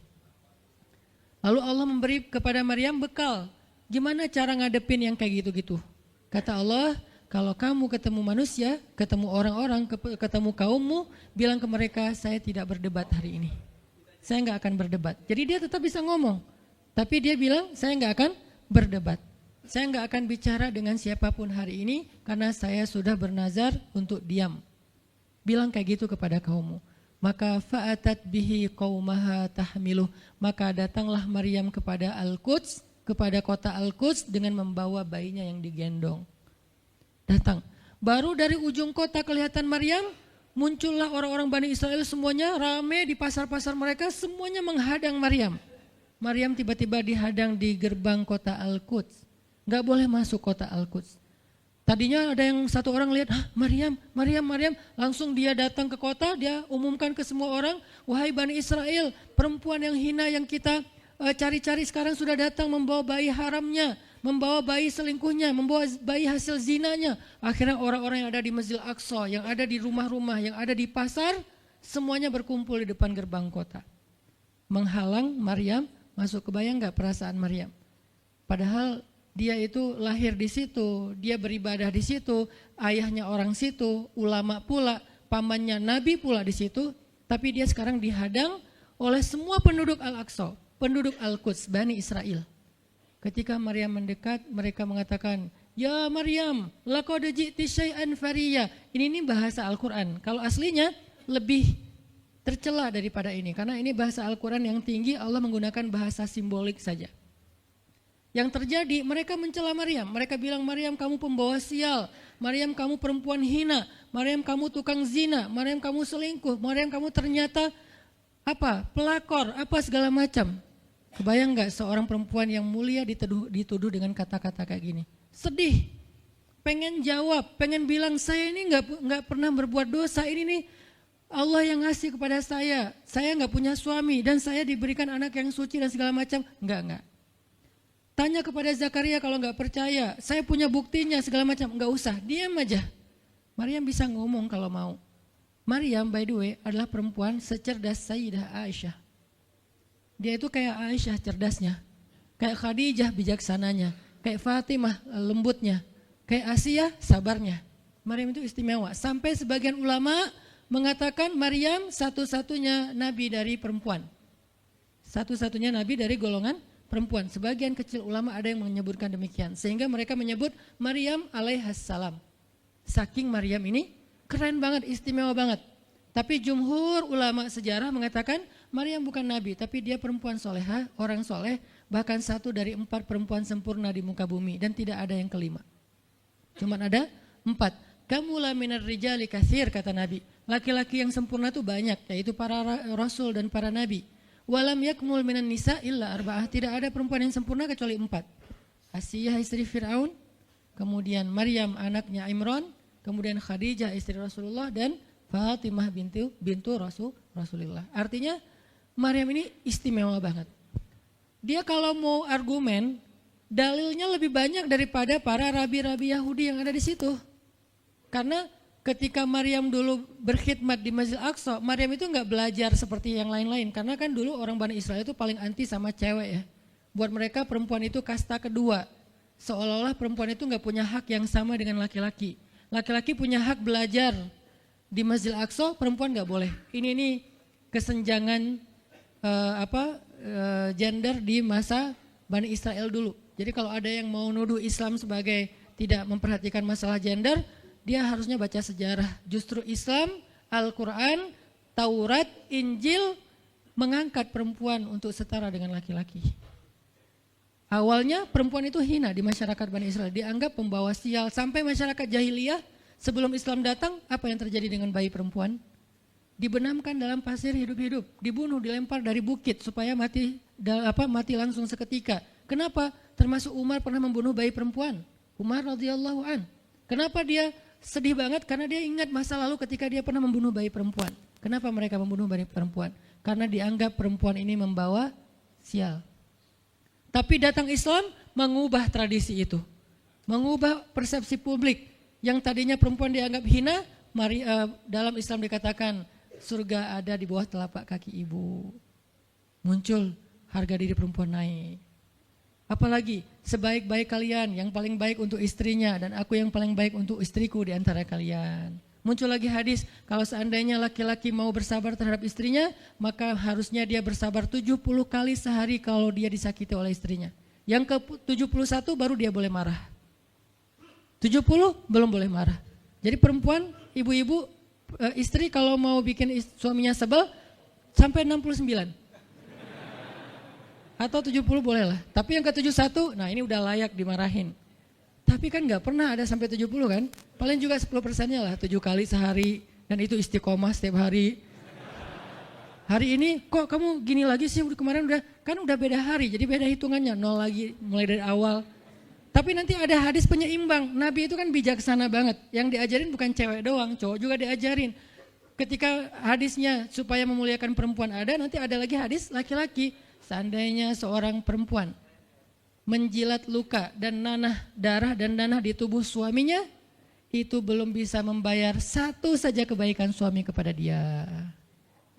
Lalu Allah memberi kepada Maryam bekal. Gimana cara ngadepin yang kayak gitu-gitu? Kata Allah, kalau kamu ketemu manusia, ketemu orang-orang, ketemu kaummu, bilang ke mereka, saya tidak berdebat hari ini. Saya nggak akan berdebat. Jadi dia tetap bisa ngomong. Tapi dia bilang, saya nggak akan berdebat. Saya nggak akan bicara dengan siapapun hari ini, karena saya sudah bernazar untuk diam. Bilang kayak gitu kepada kaummu. Maka fa'atat bihi qaumaha tahmiluh. Maka datanglah Maryam kepada Al-Quds, kepada kota Al-Quds dengan membawa bayinya yang digendong. Datang. Baru dari ujung kota kelihatan Maryam, muncullah orang-orang Bani Israel semuanya rame di pasar-pasar mereka, semuanya menghadang Maryam. Maryam tiba-tiba dihadang di gerbang kota Al-Quds. Gak boleh masuk kota Al-Quds. Tadinya ada yang satu orang lihat, Maryam, langsung dia datang ke kota, dia umumkan ke semua orang, wahai Bani Israel, perempuan yang hina yang kita cari-cari sekarang sudah datang membawa bayi haramnya, membawa bayi selingkuhnya, membawa bayi hasil zinanya. Akhirnya orang-orang yang ada di Masjidil Aqsa, yang ada di rumah-rumah, yang ada di pasar, semuanya berkumpul di depan gerbang kota. Menghalang Maryam masuk. Kebayang gak perasaan Maryam? Padahal dia itu lahir di situ, dia beribadah di situ, ayahnya orang situ, ulama pula, pamannya nabi pula di situ, tapi dia sekarang dihadang oleh semua penduduk Al-Aqsa, penduduk Al-Quds, Bani Israel. Ketika Maryam mendekat, mereka mengatakan, "Ya Maryam, laqad ji'ti syai'an fariya." Ini bahasa Al-Quran. Kalau aslinya lebih tercela daripada ini, karena ini bahasa Al-Quran yang tinggi, Allah menggunakan bahasa simbolik saja. Yang terjadi, mereka mencela Maryam. Mereka bilang, Maryam kamu pembawa sial, Maryam kamu perempuan hina, Maryam kamu tukang zina, Maryam kamu selingkuh, Maryam kamu ternyata pelakor, segala macam. Kebayang gak seorang perempuan yang mulia dituduh dengan kata-kata kayak gini? Sedih, pengen jawab, pengen bilang saya ini gak pernah berbuat dosa, ini nih Allah yang ngasih kepada saya gak punya suami dan saya diberikan anak yang suci dan segala macam. Enggak. Tanya kepada Zakaria kalau gak percaya, saya punya buktinya segala macam, enggak usah, diam aja. Maryam bisa ngomong kalau mau. Maryam by the way adalah perempuan secerdas Sayyidah Aisyah. Dia itu kayak Aisyah cerdasnya, kayak Khadijah bijaksananya, kayak Fatimah lembutnya, kayak Asiyah sabarnya. Maryam itu istimewa. Sampai sebagian ulama mengatakan Maryam satu-satunya nabi dari perempuan. Satu-satunya nabi dari golongan perempuan. Sebagian kecil ulama ada yang menyebutkan demikian. Sehingga mereka menyebut Maryam alaihassalam. Saking Maryam ini keren banget, istimewa banget. Tapi jumhur ulama sejarah mengatakan Maryam bukan nabi, tapi dia perempuan solehah, orang soleh, bahkan satu dari 4 perempuan sempurna di muka bumi dan tidak ada yang kelima. Cuman ada 4. Kamula minar rijali katsir, kata Nabi. Laki-laki yang sempurna itu banyak, yaitu para rasul dan para nabi. Walam yakmul minan nisa illa arba'ah. Tidak ada perempuan yang sempurna kecuali 4. Asiyah istri Fir'aun, kemudian Maryam anaknya Imran, kemudian Khadijah istri Rasulullah, dan Fatimah bintu Rasulullah. Artinya Maryam ini istimewa banget. Dia kalau mau argumen, dalilnya lebih banyak daripada para rabi-rabi Yahudi yang ada di situ. Karena ketika Maryam dulu berkhidmat di Masjid Aqsa, Maryam itu nggak belajar seperti yang lain-lain. Karena kan dulu orang Bani Israel itu paling anti sama cewek ya. Buat mereka perempuan itu kasta kedua. Seolah-olah perempuan itu nggak punya hak yang sama dengan laki-laki. Laki-laki punya hak belajar di Masjid Aqsa, perempuan nggak boleh. Ini kesenjangan gender di masa Bani Israel dulu. Jadi kalau ada yang mau nuduh Islam sebagai tidak memperhatikan masalah gender, dia harusnya baca sejarah. Justru Islam, Al-Quran, Taurat, Injil mengangkat perempuan untuk setara dengan laki-laki. Awalnya perempuan itu hina di masyarakat Bani Israel, dianggap pembawa sial. Sampai masyarakat jahiliyah sebelum Islam datang, apa yang terjadi dengan bayi perempuan? Dibenamkan dalam pasir hidup-hidup, dibunuh, dilempar dari bukit supaya mati langsung seketika. Kenapa? Termasuk Umar pernah membunuh bayi perempuan. Umar radhiyallahu an. Kenapa dia sedih banget? Karena dia ingat masa lalu ketika dia pernah membunuh bayi perempuan. Kenapa mereka membunuh bayi perempuan? Karena dianggap perempuan ini membawa sial. Tapi datang Islam mengubah tradisi itu. Mengubah persepsi publik. Yang tadinya perempuan dianggap hina, dalam Islam dikatakan surga ada di bawah telapak kaki ibu. Muncul harga diri perempuan naik. Apalagi sebaik-baik kalian yang paling baik untuk istrinya dan aku yang paling baik untuk istriku di antara kalian. Muncul lagi hadis, kalau seandainya laki-laki mau bersabar terhadap istrinya, maka harusnya dia bersabar 70 kali sehari kalau dia disakiti oleh istrinya. Yang ke-71 baru dia boleh marah. 70 belum boleh marah. Jadi perempuan, ibu-ibu, istri kalau mau bikin suaminya sebel sampai 69. Atau 70 boleh lah. Tapi yang ke-71, nah ini udah layak dimarahin. Tapi kan gak pernah ada sampai 70 kan. Paling juga 10%-nya lah, 7 kali sehari. Dan itu istiqomah setiap hari. Hari ini kok kamu gini lagi sih, kemarin udah beda hari. Jadi beda hitungannya, 0 lagi mulai dari awal. Tapi nanti ada hadis penyeimbang. Nabi itu kan bijaksana banget. Yang diajarin bukan cewek doang, cowok juga diajarin. Ketika hadisnya supaya memuliakan perempuan ada, nanti ada lagi hadis laki-laki. Seandainya seorang perempuan menjilat luka dan darah dan nanah di tubuh suaminya, itu belum bisa membayar satu saja kebaikan suami kepada dia.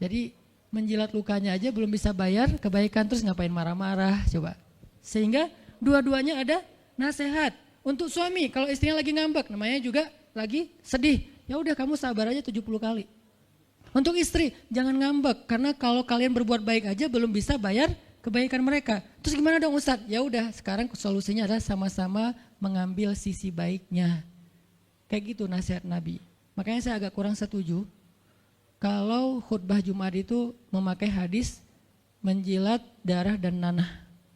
Jadi menjilat lukanya aja belum bisa bayar kebaikan, terus ngapain marah-marah coba. Sehingga dua-duanya ada nasihat untuk suami. Kalau istrinya lagi ngambek, namanya juga lagi sedih, ya udah kamu sabar aja 70 kali. Untuk istri, jangan ngambek, karena kalau kalian berbuat baik aja belum bisa bayar kebaikan mereka. Terus gimana dong Ustadz? Ya udah, sekarang solusinya adalah sama-sama mengambil sisi baiknya. Kayak gitu nasihat Nabi. Makanya saya agak kurang setuju kalau khutbah Jumat itu memakai hadis menjilat darah dan nanah.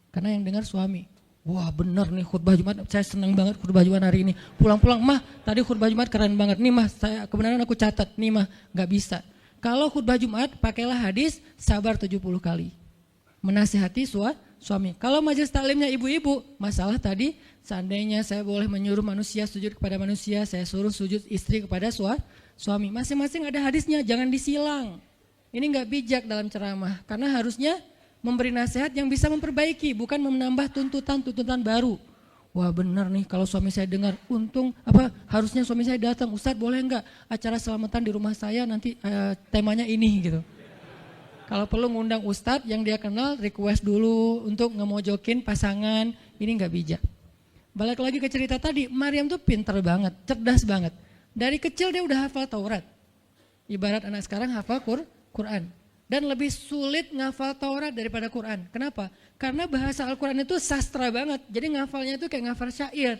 Karena yang dengar suami. Wah benar nih khutbah Jumat, saya senang banget khutbah Jumat hari ini. Pulang-pulang, mah tadi khutbah Jumat keren banget. Nih mah, kebenaran aku catat, nih mah gak bisa. Kalau khutbah Jumat pakailah hadis sabar 70 kali. Menasihati suami. Kalau majelis taklimnya ibu-ibu, masalah tadi seandainya saya boleh menyuruh manusia sujud kepada manusia, saya suruh sujud istri kepada suami. Masing-masing ada hadisnya, jangan disilang. Ini gak bijak dalam ceramah, karena harusnya memberi nasihat yang bisa memperbaiki, bukan menambah tuntutan baru. Wah benar nih kalau suami saya dengar, harusnya suami saya datang, Ustadz boleh enggak acara selamatan di rumah saya nanti temanya ini gitu. Kalau perlu ngundang Ustadz yang dia kenal, request dulu untuk ngemojokin pasangan, ini enggak bijak. Balik lagi ke cerita tadi, Maryam tuh pintar banget, cerdas banget. Dari kecil dia udah hafal Taurat. Ibarat anak sekarang hafal Quran. Dan lebih sulit ngafal Taurat daripada Quran. Kenapa? Karena bahasa Al-Quran itu sastra banget. Jadi ngafalnya itu kayak ngafal syair.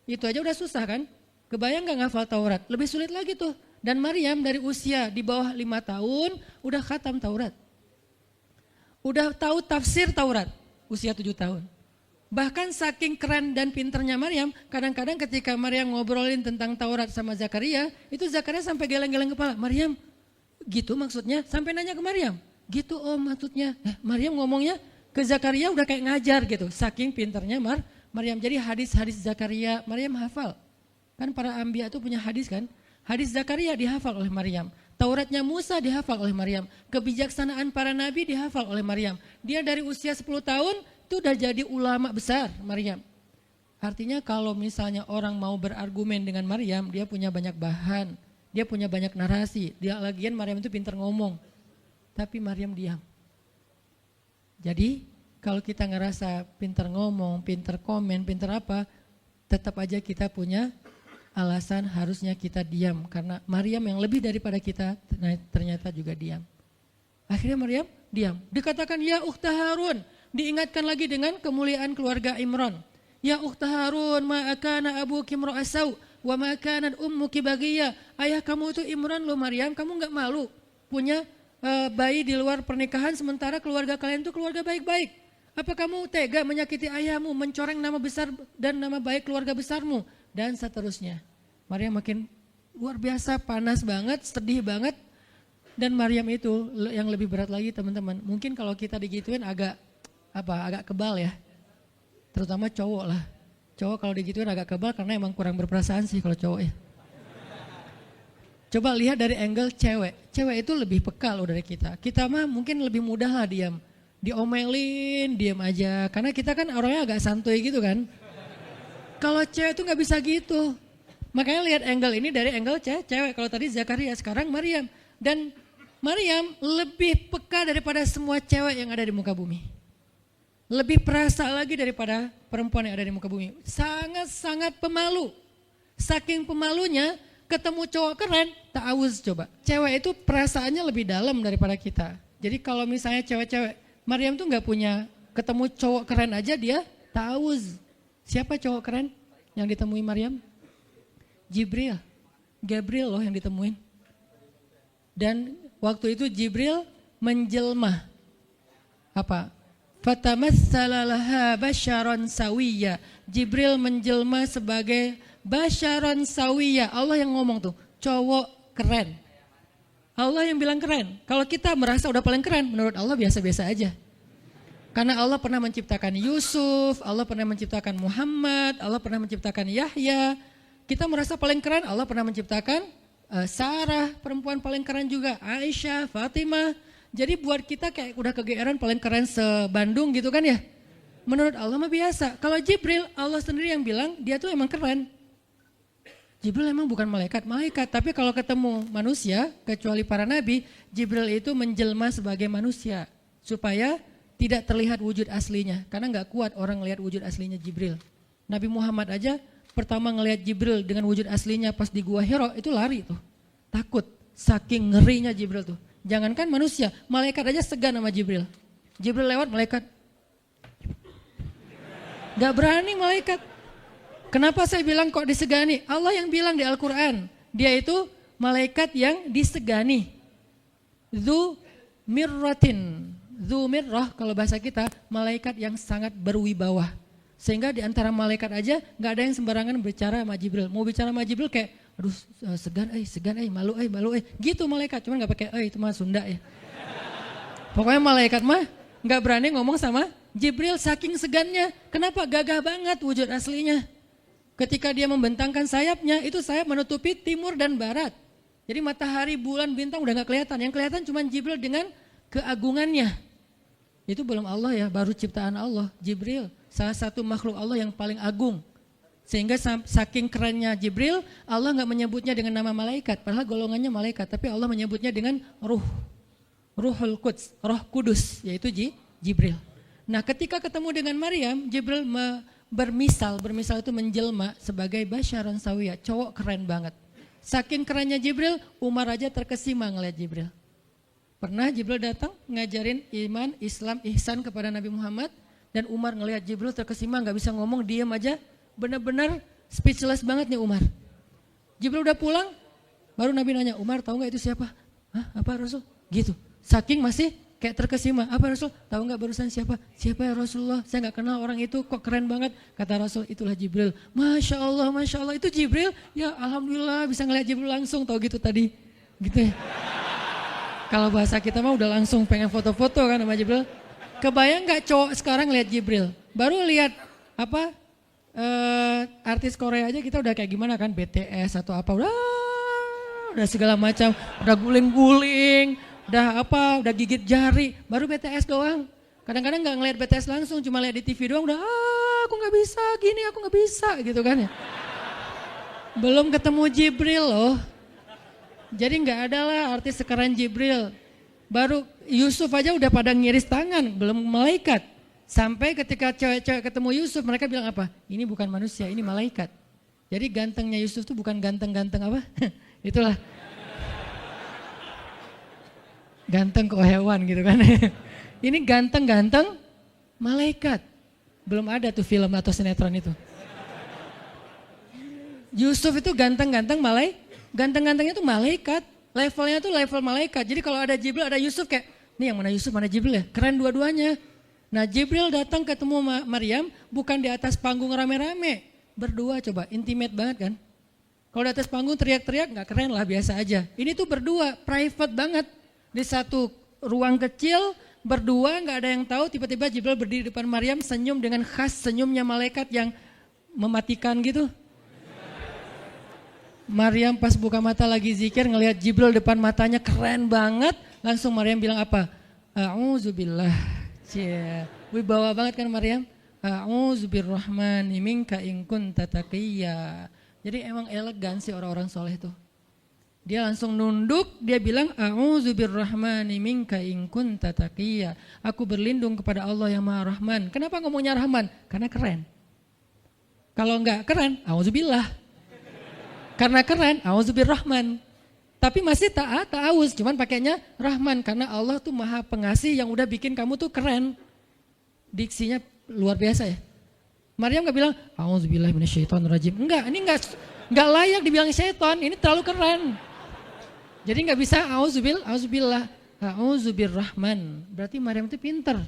Itu aja udah susah kan? Kebayang gak ngafal Taurat? Lebih sulit lagi tuh. Dan Maryam dari usia di bawah 5 tahun udah khatam Taurat. Udah tahu tafsir Taurat, usia 7 tahun. Bahkan saking keren dan pinternya Maryam, kadang-kadang ketika Maryam ngobrolin tentang Taurat sama Zakaria, itu Zakaria sampai geleng-geleng kepala. Maryam, gitu maksudnya? Sampai nanya ke Maryam, gitu om maksudnya. Maryam ngomongnya ke Zakaria udah kayak ngajar gitu. Saking pinternya Maryam. Jadi hadis-hadis Zakaria, Maryam hafal. Kan para anbiya itu punya hadis kan? Hadis Zakaria dihafal oleh Maryam. Tauratnya Musa dihafal oleh Maryam. Kebijaksanaan para nabi dihafal oleh Maryam. Dia dari usia 10 tahun itu udah jadi ulama besar Maryam. Artinya kalau misalnya orang mau berargumen dengan Maryam, dia punya banyak bahan, dia punya banyak narasi. Dia lagian Maryam itu pintar ngomong. Tapi Maryam diam. Jadi kalau kita ngerasa pintar ngomong, pintar komen, pintar apa, tetap aja kita punya alasan harusnya kita diam. Karena Maryam yang lebih daripada kita ternyata juga diam. Akhirnya Maryam diam. Dikatakan ya ukhta Harun. Diingatkan lagi dengan kemuliaan keluarga Imran. Ya ukhta Harun ma akana abuki imra'asau wa ma kanat ummuki baghiya. Ayah kamu itu Imran loh Maryam, kamu enggak malu punya bayi di luar pernikahan sementara keluarga kalian itu keluarga baik-baik. Apa kamu tega menyakiti ayahmu, mencoreng nama besar dan nama baik keluarga besarmu dan seterusnya. Maryam makin luar biasa, panas banget, sedih banget. Dan Maryam itu yang lebih berat lagi teman-teman. Mungkin kalau kita digituin agak kebal ya, terutama cowok lah. Cowok kalau digituin agak kebal karena emang kurang berperasaan sih kalau cowok ya. Coba lihat dari angle cewek. Cewek itu lebih peka loh dari kita. Kita mah mungkin lebih mudah lah diam. Diomelin, diam aja. Karena kita kan orangnya agak santuy gitu kan. Kalau cewek itu gak bisa gitu. Makanya lihat angle ini dari angle cewek. Kalau tadi Zakaria, sekarang Maryam. Dan Maryam lebih peka daripada semua cewek yang ada di muka bumi. Lebih perasa lagi daripada perempuan yang ada di muka bumi. Sangat-sangat pemalu. Saking pemalunya, ketemu cowok keren, ta'awuz coba. Cewek itu perasaannya lebih dalam daripada kita. Jadi kalau misalnya cewek-cewek, Maryam tuh gak punya, ketemu cowok keren aja dia ta'awuz. Siapa cowok keren yang ditemui Maryam? Jibril. Gabriel loh yang ditemuin. Dan waktu itu Jibril menjelma. Apa? Fatamassala laha basyaran sawiyya. Jibril menjelma sebagai basyaran sawiyya. Allah yang ngomong tuh, cowok keren. Allah yang bilang keren. Kalau kita merasa udah paling keren, menurut Allah biasa-biasa aja. Karena Allah pernah menciptakan Yusuf, Allah pernah menciptakan Muhammad, Allah pernah menciptakan Yahya. Kita merasa paling keren, Allah pernah menciptakan Sarah, perempuan paling keren juga, Aisyah, Fatimah. Jadi buat kita kayak udah kegeeran paling keren se-Bandung gitu kan ya. Menurut Allah mah biasa. Kalau Jibril, Allah sendiri yang bilang dia tuh emang keren. Jibril emang bukan malaikat, tapi kalau ketemu manusia, kecuali para nabi, Jibril itu menjelma sebagai manusia. Supaya tidak terlihat wujud aslinya. Karena gak kuat orang lihat wujud aslinya Jibril. Nabi Muhammad aja pertama ngelihat Jibril dengan wujud aslinya pas di Gua Hira itu lari tuh. Takut, saking ngerinya Jibril tuh. Jangankan manusia, malaikat aja segan sama Jibril. Jibril lewat malaikat. Gak berani malaikat. Kenapa saya bilang kok disegani? Allah yang bilang di Al-Quran. Dia itu malaikat yang disegani. Dzu mirratin. Dzu mirrah kalau bahasa kita, malaikat yang sangat berwibawa. Sehingga di antara malaikat aja gak ada yang sembarangan bicara sama Jibril. Mau bicara sama Jibril kayak, aduh segan, malu, gitu malaikat, cuman gak pakai, itu mah Sunda ya. Pokoknya malaikat mah gak berani ngomong sama Jibril saking segannya. Kenapa? Gagah banget wujud aslinya. Ketika dia membentangkan sayapnya, itu sayap menutupi timur dan barat. Jadi matahari, bulan, bintang udah gak kelihatan. Yang kelihatan cuma Jibril dengan keagungannya. Itu belum Allah ya, baru ciptaan Allah, Jibril. Salah satu makhluk Allah yang paling agung. Sehingga saking kerennya Jibril, Allah gak menyebutnya dengan nama malaikat. Padahal golongannya malaikat, tapi Allah menyebutnya dengan Ruhul Quds, Roh Kudus, yaitu Jibril. Nah ketika ketemu dengan Maryam, Jibril bermisal itu menjelma sebagai basyaran sawiyah, cowok keren banget. Saking kerennya Jibril, Umar aja terkesima ngeliat Jibril. Pernah Jibril datang ngajarin iman, Islam, ihsan kepada Nabi Muhammad, dan Umar ngeliat Jibril terkesima, gak bisa ngomong, diam aja. Benar-benar speechless banget nih Umar. Jibril udah pulang, baru Nabi nanya, Umar tahu gak itu siapa? Hah, apa Rasul? Gitu, saking masih kayak terkesima. Apa Rasul? Tahu nggak barusan siapa? Siapa ya Rasulullah? Saya nggak kenal orang itu, kok keren banget. Kata Rasul, itulah Jibril. Masya Allah, itu Jibril. Ya Alhamdulillah bisa ngeliat Jibril langsung, tahu gitu tadi. Gitu ya. Kalau bahasa kita mah udah langsung pengen foto-foto kan sama Jibril. Kebayang nggak cowok sekarang lihat Jibril? Baru lihat apa artis Korea aja kita udah kayak gimana kan, BTS atau apa, udah segala macam, udah guling-guling, udah gigit jari, baru BTS doang. Kadang-kadang nggak ngeliat BTS langsung, cuma lihat di TV doang udah aku nggak bisa gini, aku nggak bisa gitu kan ya. Belum ketemu Jibril loh. Jadi nggak ada lah artis sekeren Jibril. Baru Yusuf aja udah pada ngiris tangan, belum malaikat. Sampai ketika cewek-cewek ketemu Yusuf, mereka bilang apa? Ini bukan manusia, ini malaikat. Jadi gantengnya Yusuf tuh bukan ganteng-ganteng apa? Itulah. Ganteng kok hewan gitu kan. Ini ganteng-ganteng malaikat. Belum ada tuh film atau sinetron itu. Yusuf itu ganteng-ganteng ganteng-gantengnya tuh malaikat. Levelnya tuh level malaikat. Jadi kalau ada Jibril, ada Yusuf kayak, nih yang mana Yusuf, mana Jibril ya? Keren dua-duanya. Nah Jibril datang ketemu Maryam bukan di atas panggung rame-rame. Berdua coba, intimate banget kan. Kalau di atas panggung teriak-teriak gak keren lah, biasa aja. Ini tuh berdua, private banget. Di satu ruang kecil, berdua gak ada yang tahu, tiba-tiba Jibril berdiri di depan Maryam senyum dengan khas senyumnya malaikat yang mematikan gitu. Maryam pas buka mata lagi zikir ngelihat Jibril depan matanya keren banget. Langsung Maryam bilang apa? A'udzubillah. Wibawa banget kan Maryam? A'udzubirrahmani minka in kunta taqiyya. Jadi emang elegan sih orang-orang soleh tuh. Dia langsung nunduk, dia bilang A'udzubirrahmani minka in kunta taqiyya. Aku berlindung kepada Allah yang Maha Rahman. Kenapa ngomongnya Rahman? Karena keren. Kalau enggak keren, a'udzubillah. Karena keren, a'udzubirrahman. Tapi masih ta'awuz, cuman pakainya Rahman karena Allah tuh Maha Pengasih yang udah bikin kamu tuh keren. Diksinya luar biasa ya. Maryam gak bilang a'udzubillahi minasyaitonirrajim. Enggak, ini enggak layak dibilang syaitan, ini terlalu keren. Jadi enggak bisa a'udzubillah, a'udzubirrahman. Berarti Maryam itu pinter.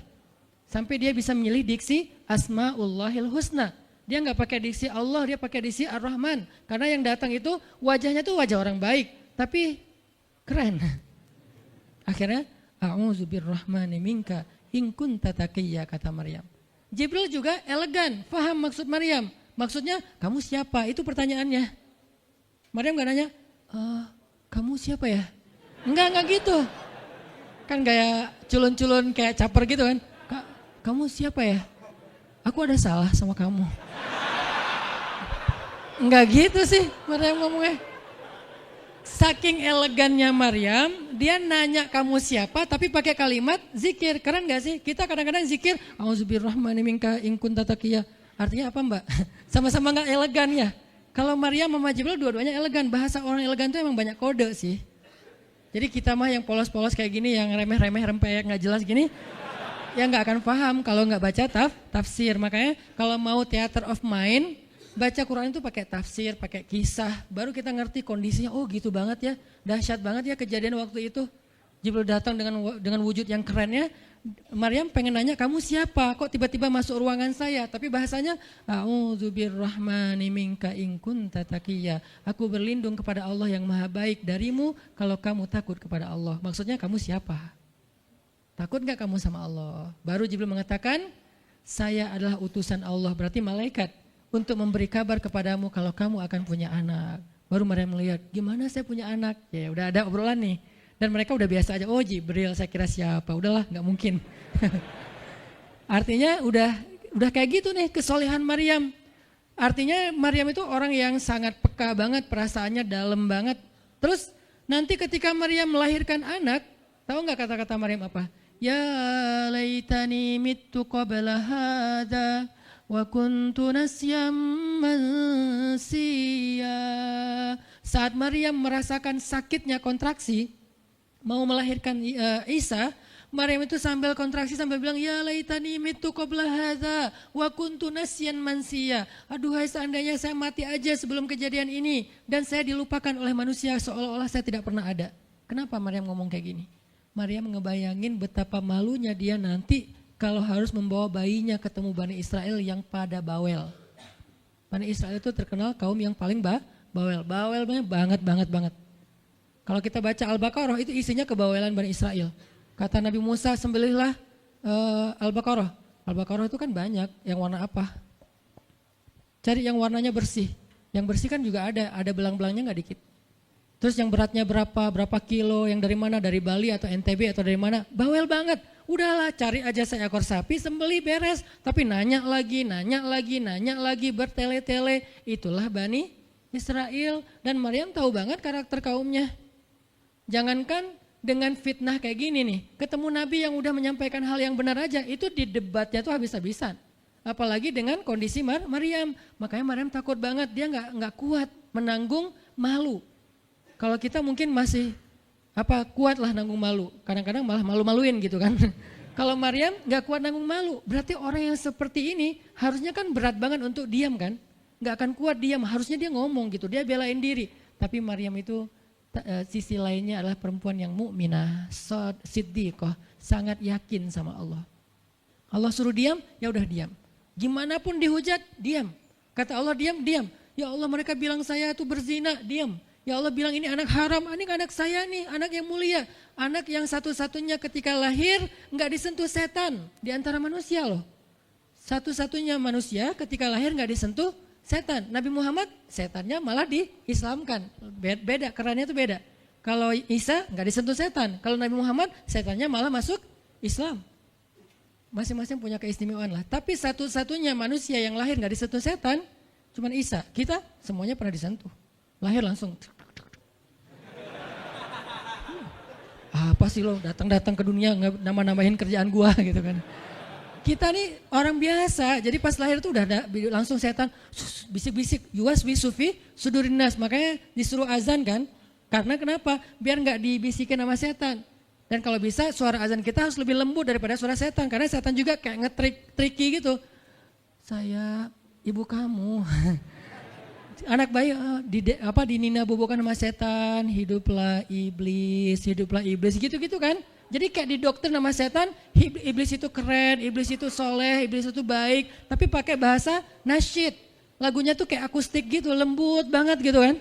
Sampai dia bisa memilih diksi Asmaullahil Husna. Dia enggak pakai diksi Allah, dia pakai diksi Ar-Rahman. Karena yang datang itu wajahnya tuh wajah orang baik. Tapi keren. Akhirnya a'udzubirrahmani minka in kunta taqiyya kata Maryam. Jibril juga elegan, paham maksud Maryam. Maksudnya kamu siapa? Itu pertanyaannya. Maryam gak nanya, kamu siapa ya? Enggak gitu. Kan gaya culun-culun kayak caper gitu kan. Kamu siapa ya? Aku ada salah sama kamu. Enggak gitu sih Maryam ngomongnya. Saking elegannya Maryam, dia nanya kamu siapa tapi pakai kalimat zikir. Keren gak sih? Kita kadang-kadang zikir, a'udzubirrahmani minka in kunta taqiyya. Artinya apa Mbak? Sama-sama gak elegan ya. Kalau Maryam sama Jibril dua-duanya elegan. Bahasa orang elegan itu emang banyak kode sih. Jadi kita mah yang polos-polos kayak gini, yang remeh-remeh rempeyek gak jelas gini, ya gak akan paham kalau gak baca tafsir. Makanya kalau mau theater of mind, baca Quran itu pakai tafsir, pakai kisah, baru kita ngerti kondisinya. Oh gitu banget ya, dahsyat banget ya kejadian waktu itu. Jibril datang dengan wujud yang kerennya. Maryam pengen nanya kamu siapa? Kok tiba-tiba masuk ruangan saya? Tapi bahasanya a'udzubirrahmani minka in kunta taqiyya. Aku berlindung kepada Allah yang Maha Baik darimu kalau kamu takut kepada Allah. Maksudnya kamu siapa? Takut gak kamu sama Allah? Baru Jibril mengatakan saya adalah utusan Allah, berarti malaikat, untuk memberi kabar kepadamu kalau kamu akan punya anak. Baru Maryam melihat, gimana saya punya anak? Ya udah ada obrolan nih. Dan mereka udah biasa aja, oh Jibril saya kira siapa, udahlah gak mungkin. Artinya udah kayak gitu nih kesolehan Maryam. Artinya Maryam itu orang yang sangat peka banget, perasaannya dalam banget. Terus nanti ketika Maryam melahirkan anak, tahu gak kata-kata Maryam apa? Ya laitani mittu qabla hadha wa kuntu nasyam mansiya. Saat Maryam merasakan sakitnya kontraksi, mau melahirkan Isa, Maryam itu sambil kontraksi sambil bilang, ya laitani mittu qabla hadza wa kuntu nasyan mansiya. Aduhai seandainya saya mati aja sebelum kejadian ini dan saya dilupakan oleh manusia seolah-olah saya tidak pernah ada. Kenapa Maryam ngomong kayak gini? Maryam ngebayangin betapa malunya dia nanti kalau harus membawa bayinya ketemu Bani Israel yang pada bawel. Bani Israel itu terkenal kaum yang paling bawel. Bawelnya banget. Kalau kita baca Al-Baqarah itu isinya kebawelan Bani Israel. Kata Nabi Musa, sembelihlah Al-Baqarah. Al-Baqarah itu kan banyak, yang warna apa? Cari yang warnanya bersih. Yang bersih kan juga ada belang-belangnya gak dikit. Terus yang beratnya berapa kilo, yang dari mana, dari Bali atau NTB atau dari mana, bawel banget. Udahlah cari aja seekor sapi, sembelih beres. Tapi nanya lagi, bertele-tele. Itulah Bani Israel. Dan Maryam tahu banget karakter kaumnya. Jangankan dengan fitnah kayak gini nih, ketemu Nabi yang udah menyampaikan hal yang benar aja, itu di debatnya tuh habis-habisan. Apalagi dengan kondisi Maryam. Makanya Maryam takut banget, dia nggak kuat menanggung malu. Kalau kita mungkin masih kuat lah nanggung malu, kadang-kadang malah malu-maluin gitu kan. Kalau Maryam nggak kuat nanggung malu, berarti orang yang seperti ini harusnya kan berat banget untuk diam kan, nggak akan kuat diam, harusnya dia ngomong gitu, dia belain diri. Tapi Maryam itu sisi lainnya adalah perempuan yang mukminah, siddiqah, sangat yakin sama Allah. Allah suruh diam, ya udah diam. Gimana pun dihujat, diam. Kata Allah diam. Ya Allah mereka bilang saya itu berzina, diam. Ya Allah bilang ini anak haram, ini anak saya nih, anak yang mulia. Anak yang satu-satunya ketika lahir nggak disentuh setan di antara manusia loh. Satu-satunya manusia ketika lahir nggak disentuh setan. Nabi Muhammad setannya malah diislamkan. Beda, kerannya itu beda. Kalau Isa nggak disentuh setan. Kalau Nabi Muhammad setannya malah masuk Islam. Masing-masing punya keistimewaan lah. Tapi satu-satunya manusia yang lahir nggak disentuh setan, cuman Isa. Kita semuanya pernah disentuh. Lahir langsung. Apa sih lo datang-datang ke dunia nambah-nambahin kerjaan gua gitu kan. Kita nih orang biasa, jadi pas lahir tuh udah ada langsung setan bisik-bisik, yuwas bisufi sudurin nas, makanya disuruh azan kan. Karena kenapa? Biar nggak dibisikin sama setan. Dan kalau bisa suara azan kita harus lebih lembut daripada suara setan, karena setan juga kayak nge-tricky gitu. Saya ibu kamu. Anak bayi dinina bobokan sama setan, hiduplah iblis gitu-gitu kan. Jadi kayak di dokter nama setan, iblis itu keren, iblis itu soleh, iblis itu baik, tapi pakai bahasa nasyid. Lagunya tuh kayak akustik gitu, lembut banget gitu kan.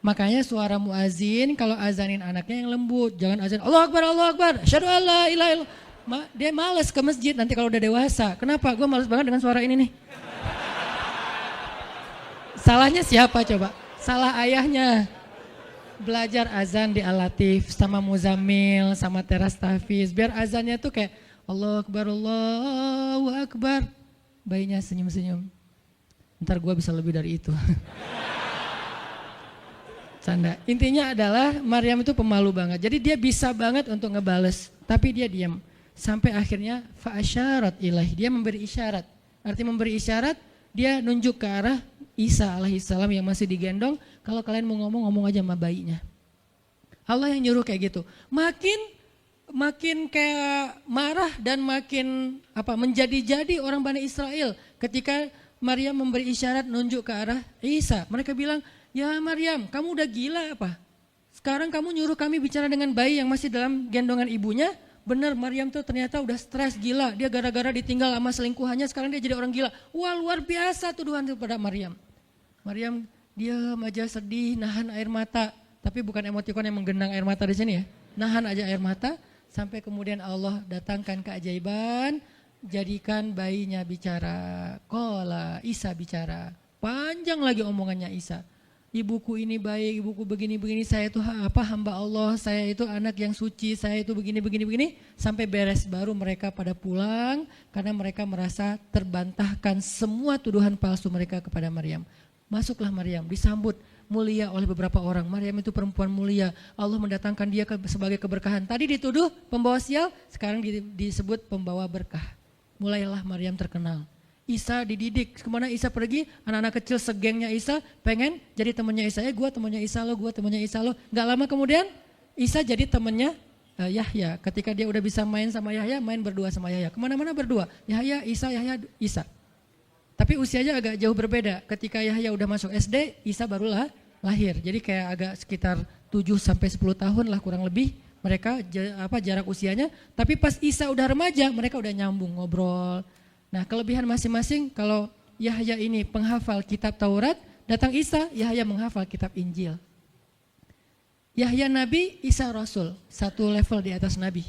Makanya suara muazin kalau azanin anaknya yang lembut, jangan azan Allahu Akbar, asyhadu an la ilaha illallah. Dia malas ke masjid nanti kalau udah dewasa. Kenapa? Gue malas banget dengan suara ini nih. Salahnya siapa coba? Salah ayahnya. Belajar azan di Al-Latif sama Muzammil sama Teras Tahfiz. Biar azannya tuh kayak Allahu Akbar. Bayinya senyum-senyum. Ntar gue bisa lebih dari itu. Canda. Intinya adalah Maryam itu pemalu banget. Jadi dia bisa banget untuk ngebales. Tapi dia diam. Sampai akhirnya fa'asyarat ilaih. Dia memberi isyarat. Arti memberi isyarat, dia nunjuk ke arah Isa alaihissalam yang masih digendong, kalau kalian mau ngomong aja sama bayinya. Allah yang nyuruh kayak gitu. Makin kayak marah dan makin menjadi-jadi orang Bani Israel ketika Maryam memberi isyarat nunjuk ke arah Isa. Mereka bilang, "Ya Maryam, kamu udah gila apa? Sekarang kamu nyuruh kami bicara dengan bayi yang masih dalam gendongan ibunya?" Benar, Maryam tuh ternyata udah stres gila. Dia gara-gara ditinggal sama selingkuhannya, sekarang dia jadi orang gila. Wah, luar biasa tuduhan kepada Maryam. Maryam diam aja, sedih, nahan air mata. Tapi bukan emotikon yang menggenang air mata di sini ya. Nahan aja air mata sampai kemudian Allah datangkan keajaiban, jadikan bayinya bicara. Qala, Isa bicara. Panjang lagi omongannya Isa. Ibuku ini baik, ibuku begini-begini, saya itu hamba Allah, saya itu anak yang suci, saya itu begini-begini. Sampai beres baru mereka pada pulang karena mereka merasa terbantahkan semua tuduhan palsu mereka kepada Maryam. Masuklah Maryam, disambut mulia oleh beberapa orang. Maryam itu perempuan mulia, Allah mendatangkan dia sebagai keberkahan. Tadi dituduh pembawa sial, sekarang disebut pembawa berkah. Mulailah Maryam terkenal. Isa dididik, kemana Isa pergi, anak-anak kecil segengnya Isa pengen jadi temannya Isa. Gue temannya Isa lo, gue temannya Isa lo. Gak lama kemudian Isa jadi temannya Yahya. Ketika dia udah bisa main sama Yahya, main berdua sama Yahya. Kemana-mana berdua, Yahya, Isa. Tapi usianya agak jauh berbeda. Ketika Yahya udah masuk SD, Isa barulah lahir. Jadi kayak agak sekitar 7-10 tahun lah kurang lebih mereka jarak usianya, tapi pas Isa udah remaja mereka udah nyambung ngobrol. Nah, kelebihan masing-masing, kalau Yahya ini penghafal kitab Taurat, datang Isa, Yahya menghafal kitab Injil. Yahya nabi, Isa rasul, satu level di atas nabi.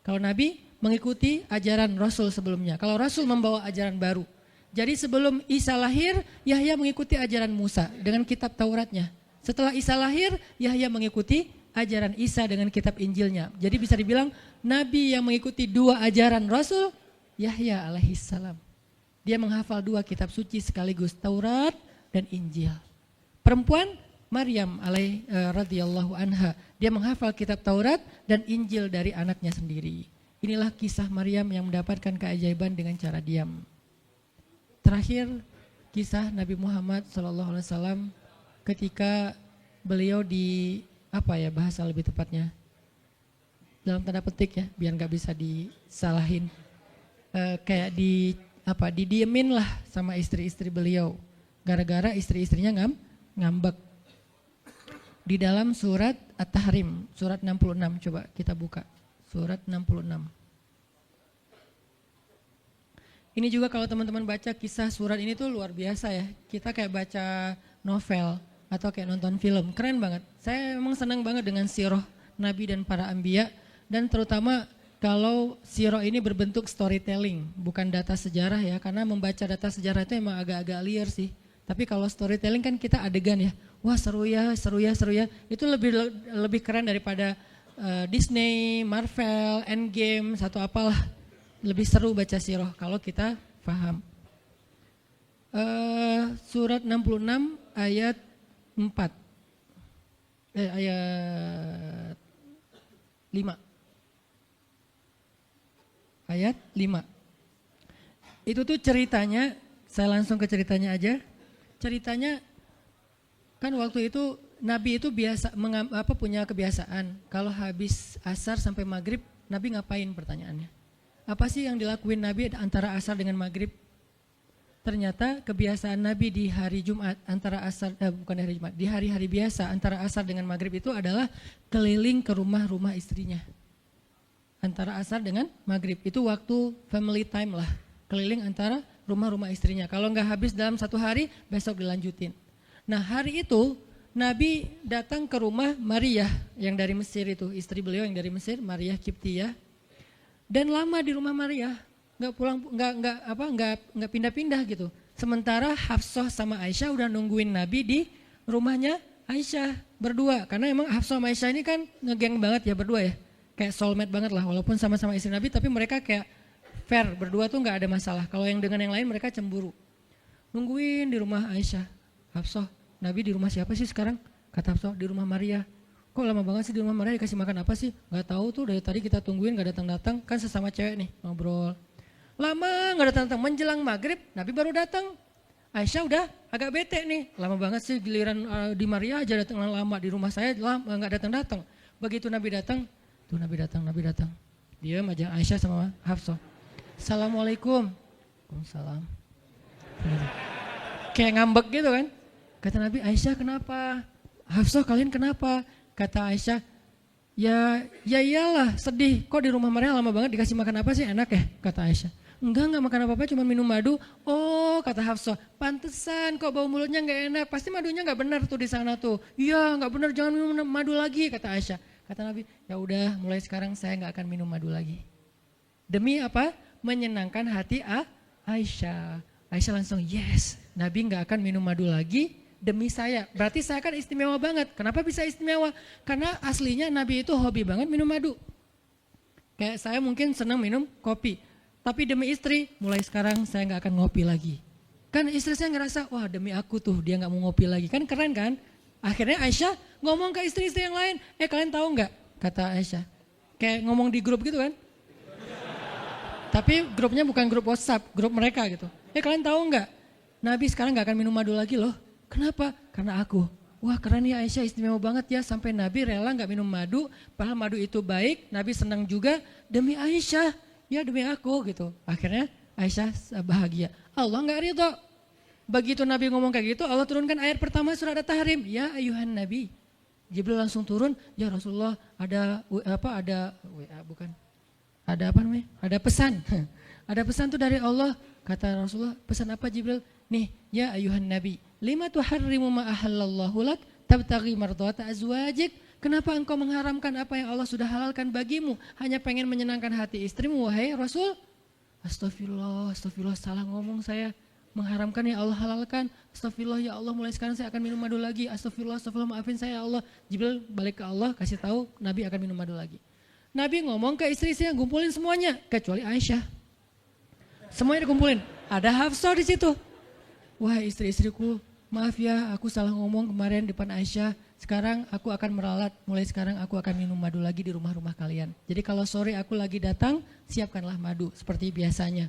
Kalau nabi mengikuti ajaran rasul sebelumnya, kalau rasul membawa ajaran baru. Jadi sebelum Isa lahir, Yahya mengikuti ajaran Musa dengan kitab Tauratnya. Setelah Isa lahir, Yahya mengikuti ajaran Isa dengan kitab Injilnya. Jadi bisa dibilang nabi yang mengikuti dua ajaran Rasul, Yahya alaihissalam. Dia menghafal dua kitab suci sekaligus, Taurat dan Injil. Perempuan, Maryam radhiyallahu anha. Dia menghafal kitab Taurat dan Injil dari anaknya sendiri. Inilah kisah Maryam yang mendapatkan keajaiban dengan cara diam. Terakhir, kisah Nabi Muhammad SAW ketika beliau bahasa lebih tepatnya, dalam tanda petik ya, biar nggak bisa disalahin, kayak didiemin lah sama istri-istri beliau, gara-gara istri-istrinya ngambek. Di dalam surat At-Tahrim, surat 66, coba kita buka, surat 66. Ini juga kalau teman-teman baca kisah surat ini tuh luar biasa ya, kita kayak baca novel atau kayak nonton film, keren banget. Saya memang senang banget dengan sirah Nabi dan para anbiya, dan terutama kalau sirah ini berbentuk storytelling, bukan data sejarah ya, karena membaca data sejarah itu emang agak-agak liar sih. Tapi kalau storytelling kan kita adegan ya, wah seru ya, itu lebih keren daripada Disney, Marvel, Endgame, atau apalah. Lebih seru baca sirah kalau kita paham. Surat 66 ayat 4. Ayat 5. Ayat 5. Itu tuh ceritanya, saya langsung ke ceritanya aja. Ceritanya kan waktu itu Nabi itu punya kebiasaan kalau habis asar sampai maghrib, Nabi ngapain pertanyaannya? Apa sih yang dilakuin Nabi antara asar dengan maghrib? Ternyata kebiasaan Nabi di hari Jumat di hari-hari biasa antara asar dengan maghrib itu adalah keliling ke rumah-rumah istrinya. Antara asar dengan maghrib itu waktu family time lah, keliling antara rumah-rumah istrinya. Kalau nggak habis dalam satu hari, besok dilanjutin. Nah, hari itu Nabi datang ke rumah Maria yang dari Mesir itu, istri beliau yang dari Mesir, Maria Kiptiyah. Dan lama di rumah Maria, nggak pindah-pindah gitu. Sementara Hafsah sama Aisyah udah nungguin Nabi di rumahnya Aisyah berdua. Karena emang Hafsah sama Aisyah ini kan ngegeng banget ya berdua ya. Kayak soulmate banget lah, walaupun sama-sama istri Nabi, tapi mereka kayak fair, berdua tuh nggak ada masalah. Kalau yang dengan yang lain mereka cemburu. Nungguin di rumah Aisyah. Hafsah, Nabi di rumah siapa sih sekarang? Kata Hafsah, di rumah Maria. Kok lama banget sih di rumah Maria, dikasih makan apa sih? Gak tahu tuh, dari tadi kita tungguin gak datang-datang, kan sesama cewek nih ngobrol. Lama gak datang-datang, menjelang maghrib Nabi baru datang. Aisyah udah agak bete nih, lama banget sih giliran di Maria aja datang lama, di rumah saya gak datang-datang. Begitu Nabi datang, tuh Nabi datang. Diam aja Aisyah sama Hafsah. Assalamualaikum. Waalaikumsalam. Kayak ngambek gitu kan. Kata Nabi, Aisyah kenapa? Hafsah kalian kenapa? Kata Aisyah, ya iyalah sedih, kok di rumah Maria lama banget dikasih makan apa sih, enak ya? Kata Aisyah, enggak makan apa-apa, cuma minum madu. Oh, kata Hafsah, pantesan kok bau mulutnya enggak enak, pasti madunya enggak benar tuh di sana tuh. Iya enggak benar, jangan minum madu lagi, kata Aisyah. Kata Nabi, ya udah mulai sekarang saya enggak akan minum madu lagi. Demi apa? Menyenangkan hati Aisyah. Aisyah langsung yes, Nabi enggak akan minum madu lagi. Demi saya, berarti saya kan istimewa banget. Kenapa bisa istimewa? Karena aslinya Nabi itu hobi banget minum madu. Kayak saya mungkin senang minum kopi. Tapi demi istri, mulai sekarang saya gak akan ngopi lagi. Kan istri saya ngerasa, wah demi aku tuh dia gak mau ngopi lagi. Kan keren kan? Akhirnya Aisyah ngomong ke istri-istri yang lain. Kalian tahu gak? Kata Aisyah. Kayak ngomong di grup gitu kan? Tapi grupnya bukan grup WhatsApp, grup mereka gitu. Kalian tahu gak? Nabi sekarang gak akan minum madu lagi loh. Kenapa? Karena aku. Wah keren ya Aisyah, istimewa banget ya, sampai Nabi rela gak minum madu, padahal madu itu baik, Nabi senang juga demi Aisyah, ya demi aku gitu. Akhirnya Aisyah bahagia. Allah gak ridho. Begitu Nabi ngomong kayak gitu, Allah turunkan ayat pertama surat At-Tahrim. Ya ayuhan Nabi, Jibril langsung turun, ya Rasulullah ada WA bukan. Ada apa namanya? Ada pesan. Ada pesan tuh dari Allah. Kata Rasulullah, pesan apa Jibril? Nih, ya ayuhan nabi, lima tuharrimu ma ahallallahu lak tabtaghi mardhata azwajik. Kenapa engkau mengharamkan apa yang Allah sudah halalkan bagimu? Hanya pengen menyenangkan hati istrimu, wahai Rasul? Astagfirullah, astagfirullah, salah ngomong saya. Mengharamkan ya Allah halalkan. Astagfirullah ya Allah, mulai sekarang saya akan minum madu lagi. Astagfirullah, astagfirullah, maafin saya ya Allah. Jibril balik ke Allah, kasih tahu Nabi akan minum madu lagi. Nabi ngomong ke istri-istri yang kumpulin semuanya, kecuali Aisyah. Semuanya dikumpulin. Ada Hafsah di situ. Wah istri-istriku, maaf ya aku salah ngomong kemarin depan Aisyah. Sekarang aku akan meralat, mulai sekarang aku akan minum madu lagi di rumah-rumah kalian. Jadi kalau sore aku lagi datang, siapkanlah madu seperti biasanya.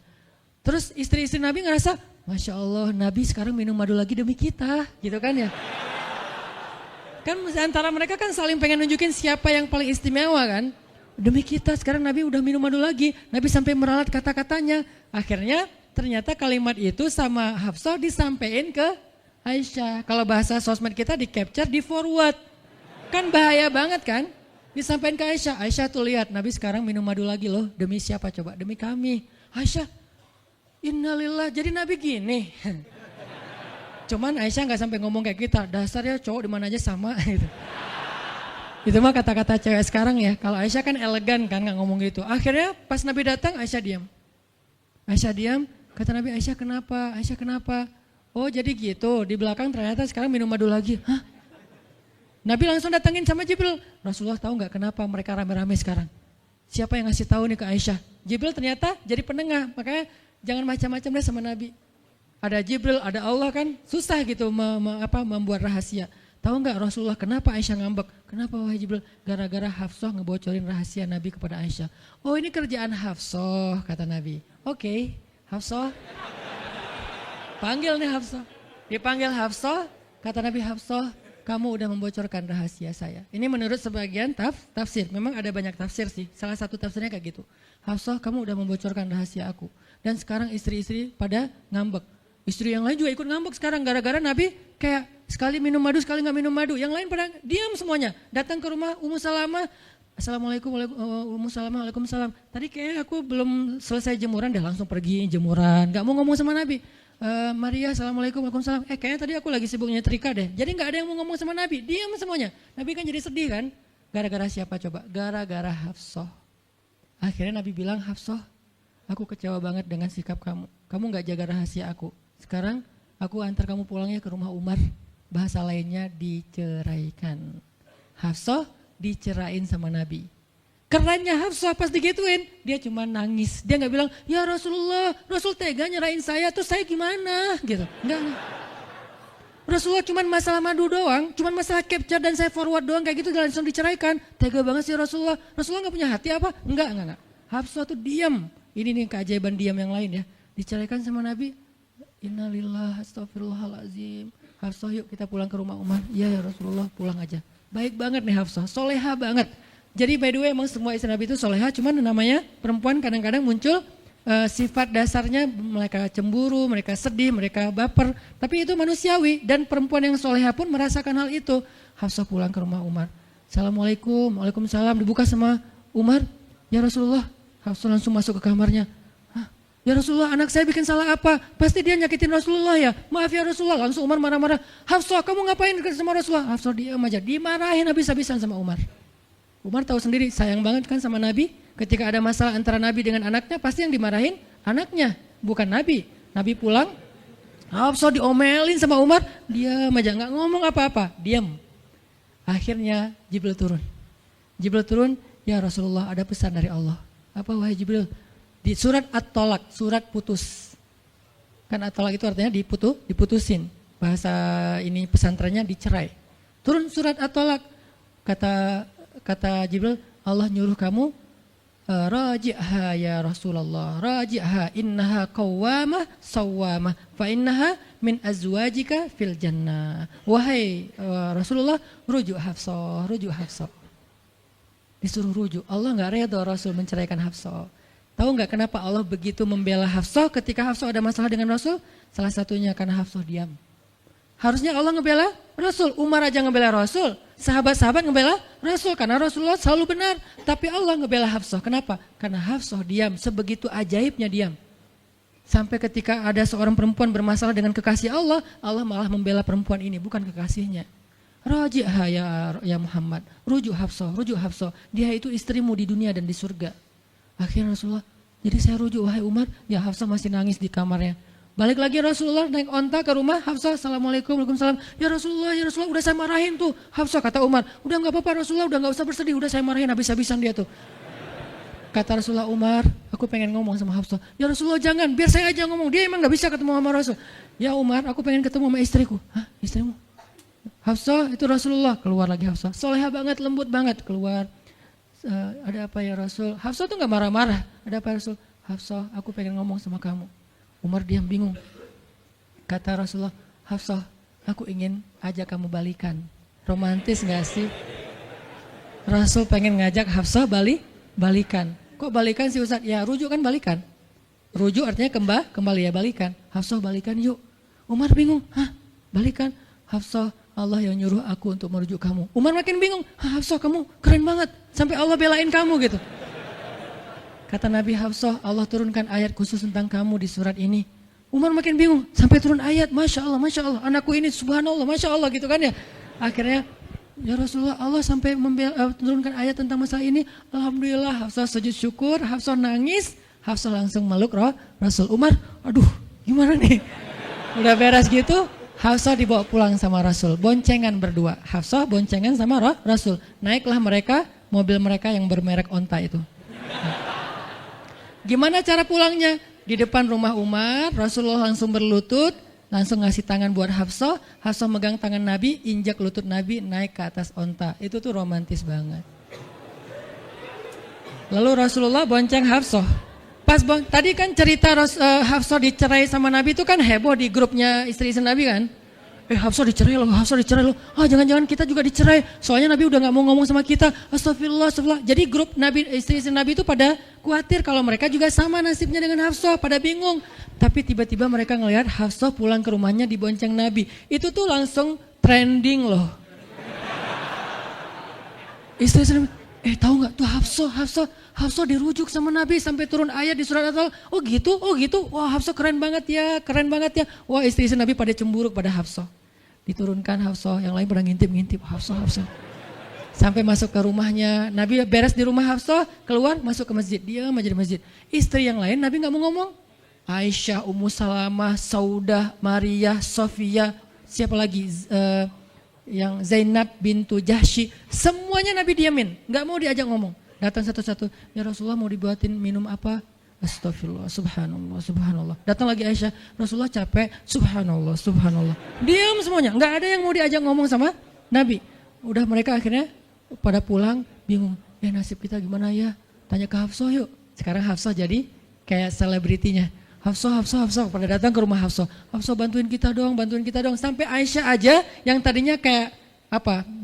Terus istri-istri Nabi ngerasa, Masya Allah Nabi sekarang minum madu lagi demi kita, gitu kan ya. Kan antara mereka kan saling pengen nunjukin siapa yang paling istimewa kan. Demi kita sekarang Nabi udah minum madu lagi, Nabi sampai meralat kata-katanya. Akhirnya ternyata kalimat itu sama Hafsah disampaikan ke Aisyah. Kalau bahasa sosmed kita di capture, di forward. Kan bahaya banget kan? Disampaikan ke Aisyah. Aisyah tuh lihat Nabi sekarang minum madu lagi loh. Demi siapa coba? Demi kami. Aisyah, innalillah, jadi Nabi gini. Cuman Aisyah gak sampai ngomong kayak kita. Dasarnya cowok di mana aja sama gitu. Itu mah kata-kata cewek sekarang ya. Kalau Aisyah kan elegan kan gak ngomong gitu. Akhirnya pas Nabi datang Aisyah diam. Aisyah diam, kata Nabi, Aisyah kenapa? Aisyah kenapa? Oh jadi gitu, di belakang ternyata sekarang minum madu lagi. Hah? Nabi langsung datangin sama Jibril. Rasulullah tahu gak kenapa mereka rame-rame sekarang? Siapa yang ngasih tahu nih ke Aisyah? Jibril ternyata jadi penengah, makanya jangan macam-macam deh sama Nabi. Ada Jibril, ada Allah kan, susah gitu membuat rahasia. Tahu nggak Rasulullah kenapa Aisyah ngambek? Kenapa wahai Jibril? Gara-gara Hafsah ngebocorin rahasia Nabi kepada Aisyah. Oh ini kerjaan Hafsah, kata Nabi. Oke, Hafsah. Panggil nih Hafsah. Dipanggil Hafsah, kata Nabi, Hafsah, kamu udah membocorkan rahasia saya. Ini menurut sebagian tafsir. Memang ada banyak tafsir sih. Salah satu tafsirnya kayak gitu. Hafsah, kamu udah membocorkan rahasia aku. Dan sekarang istri-istri pada ngambek. Istri yang lain juga ikut ngambek sekarang gara-gara Nabi kayak sekali minum madu, sekali nggak minum madu. Yang lain pada diam semuanya. Datang ke rumah Ummu Salamah. Assalamualaikum, Ummu Salamah, waalaikumsalam. Tadi kayaknya aku belum selesai jemuran, dah langsung pergi jemuran. Gak mau ngomong sama Nabi. Maria, assalamualaikum, waalaikumsalam. Kayaknya tadi aku lagi sibuk nyetrika deh. Jadi gak ada yang mau ngomong sama Nabi. Diam semuanya. Nabi kan jadi sedih kan. Gara-gara siapa coba? Gara-gara Hafsah. Akhirnya Nabi bilang, Hafsah, aku kecewa banget dengan sikap kamu. Kamu gak jaga rahasia aku. Sekarang aku antar kamu pulangnya ke rumah Umar. Bahasa lainnya diceraikan. Hafsah dicerain sama Nabi. Kerennya Hafsah pas digituin, dia cuma nangis. Dia gak bilang, ya Rasulullah, Rasul tega nyerahin saya, terus saya gimana? Gitu. Enggak. Rasulullah cuma masalah madu doang, cuma masalah capture dan saya forward doang kayak gitu, langsung diceraikan. Tega banget sih Rasulullah. Rasulullah gak punya hati apa? Enggak. Hafsah tuh diam. Ini nih keajaiban diam yang lain ya. Diceraikan sama Nabi. Innalillah, astagfirullahaladzim. Hafsah yuk kita pulang ke rumah Umar. Iya ya Rasulullah, pulang aja. Baik banget nih Hafsah, soleha banget. Jadi by the way emang semua istri Nabi itu soleha, cuman namanya perempuan kadang-kadang muncul sifat dasarnya mereka cemburu, mereka sedih, mereka baper. Tapi itu manusiawi dan perempuan yang soleha pun merasakan hal itu. Hafsah pulang ke rumah Umar. Assalamualaikum, waalaikumsalam, dibuka sama Umar. Ya Rasulullah, Hafsah langsung masuk ke kamarnya. Ya Rasulullah, anak saya bikin salah apa? Pasti dia nyakitin Rasulullah ya. Maaf ya Rasulullah. Langsung Umar marah-marah. Hafsah, kamu ngapain sama Rasulullah? Hafsah diam aja. Dimarahin habis-habisan sama Umar. Umar tahu sendiri, sayang banget kan sama Nabi. Ketika ada masalah antara Nabi dengan anaknya, pasti yang dimarahin anaknya, bukan Nabi. Nabi pulang, Hafsah diomelin sama Umar. Diam aja, nggak ngomong apa-apa. Diam. Akhirnya Jibril turun. Jibril turun, ya Rasulullah ada pesan dari Allah. Apa wahai Jibril? Di surat At-Tolak, surat putus. Kan At-Tolak itu artinya diputusin. Bahasa ini pesantrennya dicerai. Turun surat At-Tolak. Kata Jibril, Allah nyuruh kamu raji'ha ya Rasulullah. Raji'ha innaha qawwamah sawwamah fa innaha min azwajika fil jannah. Wahai Rasulullah, rujuk Hafsah, rujuk Hafsah. Disuruh rujuk. Allah enggak redha Rasul menceraikan Hafsah. Tahu nggak kenapa Allah begitu membela Hafsah ketika Hafsah ada masalah dengan Rasul? Salah satunya karena Hafsah diam. Harusnya Allah ngebela Rasul. Umar aja ngebela Rasul. Sahabat-sahabat ngebela Rasul karena Rasulullah selalu benar. Tapi Allah ngebela Hafsah. Kenapa? Karena Hafsah diam, sebegitu ajaibnya diam. Sampai ketika ada seorang perempuan bermasalah dengan kekasih Allah, Allah malah membela perempuan ini, bukan kekasihnya. Raji'ha ya Muhammad, rujuk Hafsah. Dia itu istrimu di dunia dan di surga. Akhirnya Rasulullah, jadi saya rujuk, wahai Umar, ya Hafsah masih nangis di kamarnya. Balik lagi Rasulullah naik onta ke rumah Hafsah, Assalamualaikum, Waalaikumsalam. Ya Rasulullah, udah saya marahin tuh. Hafsah kata Umar, udah gak apa-apa Rasulullah, udah gak usah bersedih, udah saya marahin habis-habisan dia tuh. Kata Rasulullah, Umar, aku pengen ngomong sama Hafsah. Ya Rasulullah jangan, biar saya aja ngomong, dia emang gak bisa ketemu sama Rasul. Ya Umar, aku pengen ketemu sama istriku. Hah, istrimu? Hafsah, itu Rasulullah. Keluar lagi Hafsah, soleha banget, lembut banget. Keluar, ada apa ya Rasul? Hafsah tuh gak marah-marah. Ada apa Rasul? Hafsah, aku pengen ngomong sama kamu. Umar diam bingung. Kata Rasulullah, Hafsah, aku ingin ajak kamu balikan. Romantis gak sih? Rasul pengen ngajak Hafsah balikan. Kok balikan sih Ustaz? Ya rujuk kan balikan. Rujuk artinya kembali ya balikan. Hafsah balikan yuk. Umar bingung, hah balikan? Hafsah, Allah yang nyuruh aku untuk merujuk kamu. Umar makin bingung, Hafsah kamu keren banget. Sampai Allah belain kamu gitu. Kata Nabi, Hafsah, Allah turunkan ayat khusus tentang kamu di surat ini. Umar makin bingung, sampai turun ayat, Masya Allah, anakku ini subhanallah, Masya Allah gitu kan ya. Akhirnya, ya Rasulullah, Allah sampai turunkan ayat tentang masalah ini. Alhamdulillah, Hafsah sujud syukur, Hafsah nangis, Hafsah langsung meluk Rasul. Umar, aduh gimana nih? Udah beres gitu, Hafsah dibawa pulang sama Rasul, boncengan berdua. Hafsah boncengan sama Rasul. Naiklah mereka, mobil mereka yang bermerek onta itu. Gimana cara pulangnya? Di depan rumah Umar, Rasulullah langsung berlutut, langsung ngasih tangan buat Hafsah. Hafsah megang tangan Nabi, injak lutut Nabi, naik ke atas onta. Itu tuh romantis banget. Lalu Rasulullah bonceng Hafsah. Tadi kan cerita Hafsah dicerai sama Nabi itu kan heboh di grupnya istri-istri Nabi kan. Hafsah dicerai loh. Jangan-jangan kita juga dicerai. Soalnya Nabi udah gak mau ngomong sama kita. Astagfirullah. Jadi grup Nabi, istri-istri Nabi itu pada khawatir kalau mereka juga sama nasibnya dengan Hafsah. Pada bingung. Tapi tiba-tiba mereka ngelihat Hafsah pulang ke rumahnya dibonceng Nabi. Itu tuh langsung trending loh. Istri-istri Nabi, tahu gak tuh Hafsah dirujuk sama Nabi sampai turun ayat di surat At-Talaq. Oh gitu. Wah Hafsah keren banget ya. Wah istri-istri Nabi pada cemburu pada Hafsah. Diturunkan Hafsah, yang lain pada ngintip Hafsah. Sampai masuk ke rumahnya, Nabi beres di rumah Hafsah, keluar masuk ke masjid, diam aja di masjid. Istri yang lain Nabi gak mau ngomong. Aisyah, Ummu Salamah, Saudah, Maria, Sofia, siapa lagi? Yang Zainab bintu Jahsy, semuanya Nabi diamin, gak mau diajak ngomong. Datang satu-satu, ya Rasulullah mau dibuatin minum apa? Astagfirullah, subhanallah. Datang lagi Aisyah, Rasulullah capek, subhanallah. Diam semuanya, nggak ada yang mau diajak ngomong sama Nabi. Udah mereka akhirnya pada pulang, bingung. Nasib kita gimana ya? Tanya ke Hafsah yuk. Sekarang Hafsah jadi kayak selebritinya. Hafsah, pada datang ke rumah Hafsah. Hafsah bantuin kita dong. Sampai Aisyah aja yang tadinya kayak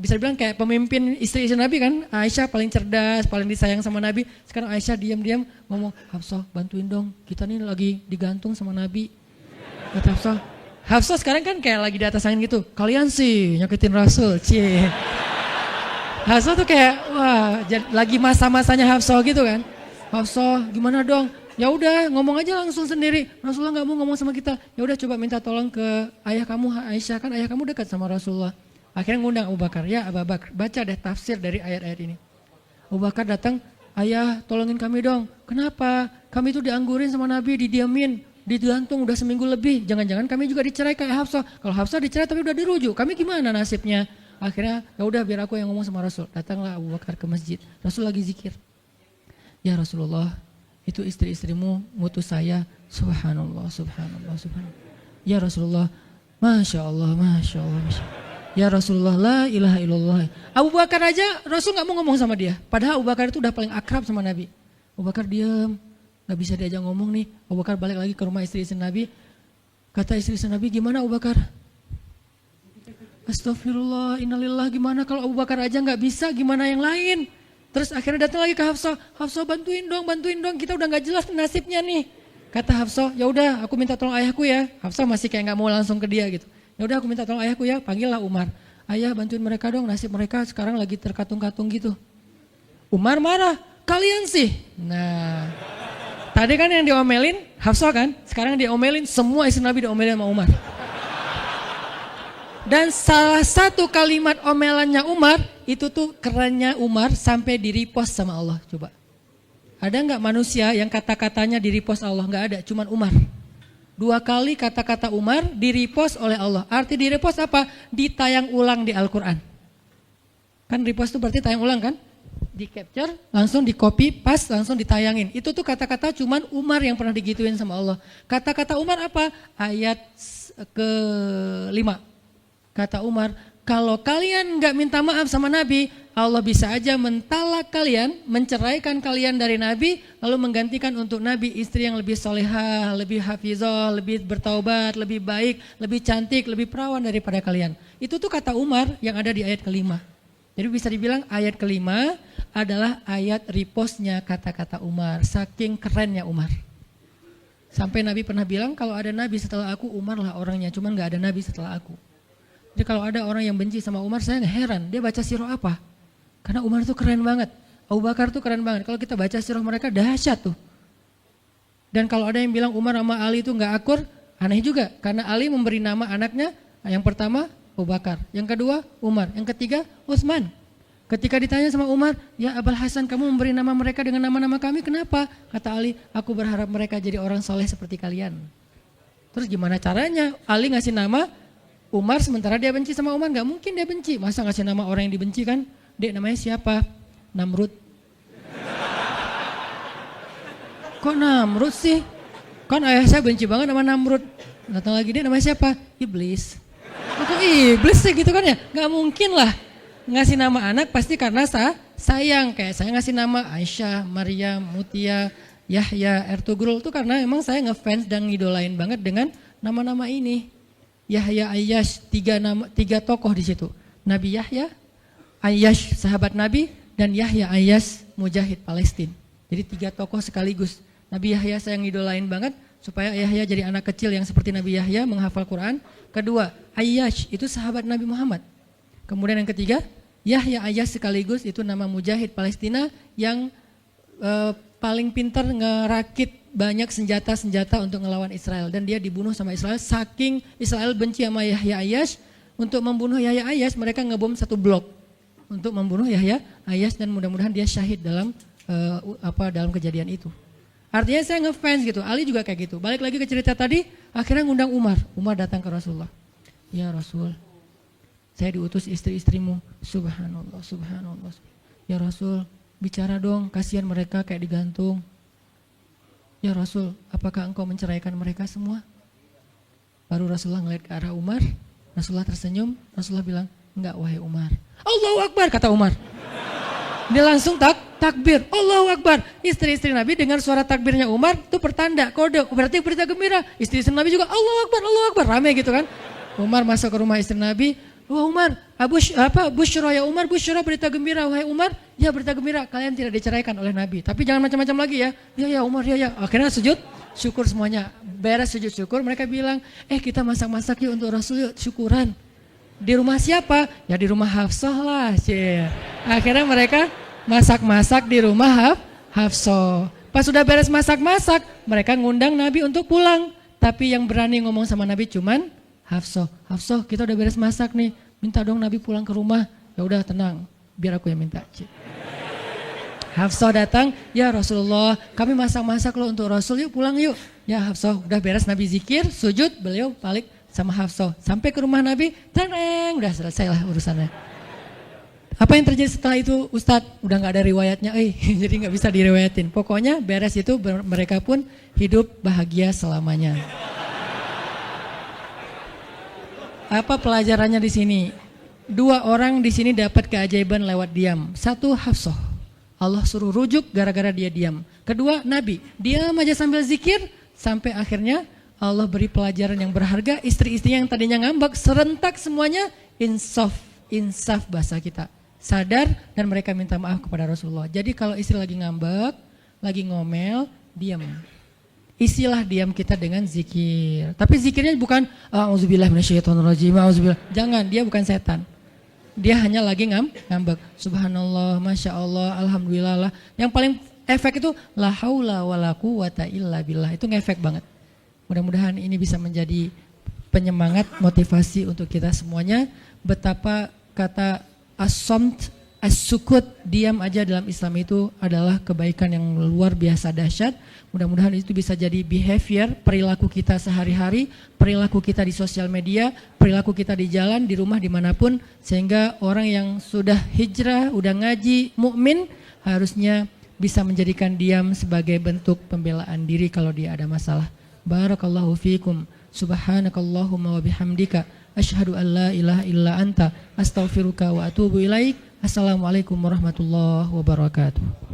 bisa dibilang kayak pemimpin istri-istri Nabi kan. Aisyah paling cerdas, paling disayang sama Nabi. Sekarang Aisyah diam-diam ngomong, Hafsah bantuin dong, kita nih lagi digantung sama Nabi. Kata Hafsah sekarang kan kayak lagi di atas angin gitu. Kalian sih nyakitin Rasul, cie. Hafsah tuh kayak wah lagi masa-masanya Hafsah gitu kan. Hafsah gimana dong? Ya udah ngomong aja langsung sendiri. Rasulullah nggak mau ngomong sama kita. Ya udah coba minta tolong ke ayah kamu Aisyah, kan ayah kamu dekat sama Rasulullah. Akhirnya ngundang Abu Bakar, ya Abu Bakar, baca deh tafsir dari ayat-ayat ini. Abu Bakar datang, ayah tolongin kami dong. Kenapa? Kami itu dianggurin sama Nabi, didiamin, digantung udah seminggu lebih. Jangan-jangan kami juga dicerai kayak Hafsah. Kalau Hafsah dicerai tapi udah dirujuk, kami gimana nasibnya? Akhirnya ya udah biar aku yang ngomong sama Rasul. Datanglah Abu Bakar ke masjid. Rasul lagi zikir. Ya Rasulullah, itu istri-istrimu ngutus saya. Subhanallah. Ya Rasulullah, Masya Allah. Ya Rasulullah, la ilaha illallah. Abu Bakar aja Rasul gak mau ngomong sama dia. Padahal Abu Bakar itu udah paling akrab sama Nabi. Abu Bakar diam, gak bisa diajak ngomong nih. Abu Bakar balik lagi ke rumah istri-istri Nabi. Kata istri-istri Nabi, gimana Abu Bakar? Astagfirullah, innalillah, gimana kalau Abu Bakar aja gak bisa, gimana yang lain? Terus akhirnya datang lagi ke Hafsah. Hafsah bantuin dong, kita udah gak jelas nasibnya nih. Kata Hafsah, ya udah aku minta tolong ayahku ya. Hafsah masih kayak gak mau langsung ke dia gitu. Ya udah aku minta tolong ayahku ya, panggillah Umar. ayah bantuin mereka dong, nasib mereka sekarang lagi terkatung-katung gitu. Umar marah, kalian sih. Nah, tadi kan yang diomelin Hafsah kan, sekarang diomelin semua istri Nabi diomelin sama Umar. Dan salah satu kalimat omelannya Umar, itu tuh kerennya Umar sampai di-repost sama Allah. Coba. Ada nggak manusia yang kata-katanya di-repost Allah? Nggak ada, cuman Umar. 2 kali kata-kata Umar di-repost oleh Allah. Arti di-repost apa? Ditayang ulang di Al-Quran. Kan repost itu berarti tayang ulang kan? Di-capture, langsung di-copy, paste, langsung ditayangin. Itu tuh kata-kata cuman Umar yang pernah digituin sama Allah. Kata-kata Umar apa? Ayat ke-5. Kata Umar, kalau kalian nggak minta maaf sama Nabi, Allah bisa aja mentalak kalian, menceraikan kalian dari Nabi, lalu menggantikan untuk Nabi istri yang lebih solehah, lebih hafizah, lebih bertaubat, lebih baik, lebih cantik, lebih perawan daripada kalian. Itu tuh kata Umar yang ada di ayat ke-5. Jadi bisa dibilang ayat ke-5 adalah ayat repostnya kata-kata Umar, saking kerennya Umar. Sampai Nabi pernah bilang kalau ada Nabi setelah aku, Umar lah orangnya, cuman gak ada Nabi setelah aku. Jadi kalau ada orang yang benci sama Umar, saya heran, dia baca sirah apa? Karena Umar tuh keren banget, Abu Bakar tuh keren banget. Kalau kita baca sirah mereka dahsyat tuh. Dan kalau ada yang bilang Umar sama Ali itu gak akur, aneh juga. Karena Ali memberi nama anaknya, yang pertama Abu Bakar, yang kedua Umar, yang ketiga Utsman. Ketika ditanya sama Umar, ya Abul Hasan kamu memberi nama mereka dengan nama-nama kami, kenapa? Kata Ali, aku berharap mereka jadi orang soleh seperti kalian. Terus gimana caranya? Ali ngasih nama Umar sementara dia benci sama Umar, gak mungkin dia benci. Masa ngasih nama orang yang dibenci kan? Dek namanya siapa? Namrud. Kok Namrud sih? Kan ayah saya benci banget sama Namrud. Datang lagi, dek namanya siapa? Iblis. Kok iblis sih gitu kan ya? Gak mungkin lah. Ngasih nama anak pasti karena sayang. Kayak saya ngasih nama Aisyah, Maryam, Mutia, Yahya, Ertugrul. Itu karena emang saya ngefans dan ngidolain banget dengan nama-nama ini. Yahya, Ayyash, 3 tokoh di situ. Nabi Yahya, Ayyash sahabat Nabi, dan Yahya Ayyash mujahid Palestina. Jadi 3 tokoh sekaligus. Nabi Yahya saya ngidolain banget supaya Yahya jadi anak kecil yang seperti Nabi Yahya menghafal Quran. Kedua, Ayyash itu sahabat Nabi Muhammad. Kemudian yang ketiga, Yahya Ayyash sekaligus itu nama mujahid Palestina yang paling pintar ngerakit banyak senjata-senjata untuk ngelawan Israel. Dan dia dibunuh sama Israel, saking Israel benci sama Yahya Ayyash. Untuk membunuh Yahya Ayyash mereka ngebom 1 blok untuk membunuh Yahya Ayyash, dan mudah-mudahan dia syahid dalam dalam kejadian itu. Artinya saya ngefans gitu. Ali juga kayak gitu. Balik lagi ke cerita tadi, akhirnya ngundang Umar. Umar datang ke Rasulullah. Ya Rasul, saya diutus istri-istrimu. Subhanallah, subhanallah. Ya Rasul, bicara dong, kasihan mereka kayak digantung. Ya Rasul, apakah engkau menceraikan mereka semua? Baru Rasulullah ngeliat ke arah Umar, Rasulullah tersenyum, Rasulullah bilang, enggak wahai Umar. Allahu Akbar, kata Umar. Dia langsung takbir, Allahu Akbar. Istri-istri Nabi dengar suara takbirnya Umar, itu pertanda, kode, berarti berita gembira. Istri-istri Nabi juga Allahu Akbar, rame gitu kan. Umar masuk ke rumah istri Nabi, wah Umar, busyra ya Umar, busyra berita gembira, wahai Umar, ya berita gembira, kalian tidak diceraikan oleh Nabi. Tapi jangan macam-macam lagi ya. Ya Umar, ya. Akhirnya sujud syukur semuanya. Beres sujud syukur, mereka bilang, kita masak-masak yuk untuk Rasul, yuk syukuran. Di rumah siapa? Ya di rumah Hafsah lah. Akhirnya mereka masak-masak di rumah Hafsah. Pas sudah beres masak-masak, mereka ngundang Nabi untuk pulang. Tapi yang berani ngomong sama Nabi cuman Hafsah. Hafsah, kita udah beres masak nih, minta dong Nabi pulang ke rumah. Ya udah tenang, biar aku yang minta. Hafsah datang, ya Rasulullah, kami masak-masak loh untuk Rasul, yuk pulang yuk. Ya Hafsah, udah beres Nabi zikir, sujud, beliau balik sama Hafsah. Sampai ke rumah Nabi, tenang, udah selesai lah urusannya. Apa yang terjadi setelah itu Ustadz? Udah gak ada riwayatnya, jadi gak bisa diriwayatin. Pokoknya beres itu mereka pun hidup bahagia selamanya. Apa pelajarannya di sini? 2 orang di sini dapat keajaiban lewat diam. 1 Hafsah, Allah suruh rujuk gara-gara dia diam. Kedua Nabi, diam aja sambil zikir, sampai akhirnya Allah beri pelajaran yang berharga. Istri-istri yang tadinya ngambek, serentak semuanya insaf bahasa kita. Sadar dan mereka minta maaf kepada Rasulullah. Jadi kalau istri lagi ngambek, lagi ngomel, diam. Isilah diam kita dengan zikir. Tapi zikirnya bukan auzubillahi minasyaitonirrajim, auzubillah. Jangan, dia bukan setan. dia hanya lagi ngambek. Subhanallah, Masya Allah, Alhamdulillah lah. Yang paling efek itu la haula wala quwata illa billah. Itu ngefek banget. Mudah-mudahan ini bisa menjadi penyemangat, motivasi untuk kita semuanya. Betapa kata as-samt, as-sukut, diam aja dalam Islam itu adalah kebaikan yang luar biasa dahsyat. Mudah-mudahan itu bisa jadi behavior, perilaku kita sehari-hari, perilaku kita di sosial media, perilaku kita di jalan, di rumah, dimanapun. Sehingga orang yang sudah hijrah, udah ngaji, mukmin, harusnya bisa menjadikan diam sebagai bentuk pembelaan diri kalau dia ada masalah. Barakallahu fiikum. Subhanakallahumma wa bihamdika. Asyhadu an la ilaha illa anta. Astaghfiruka wa atubu ilaik. Assalamualaikum warahmatullahi wabarakatuh.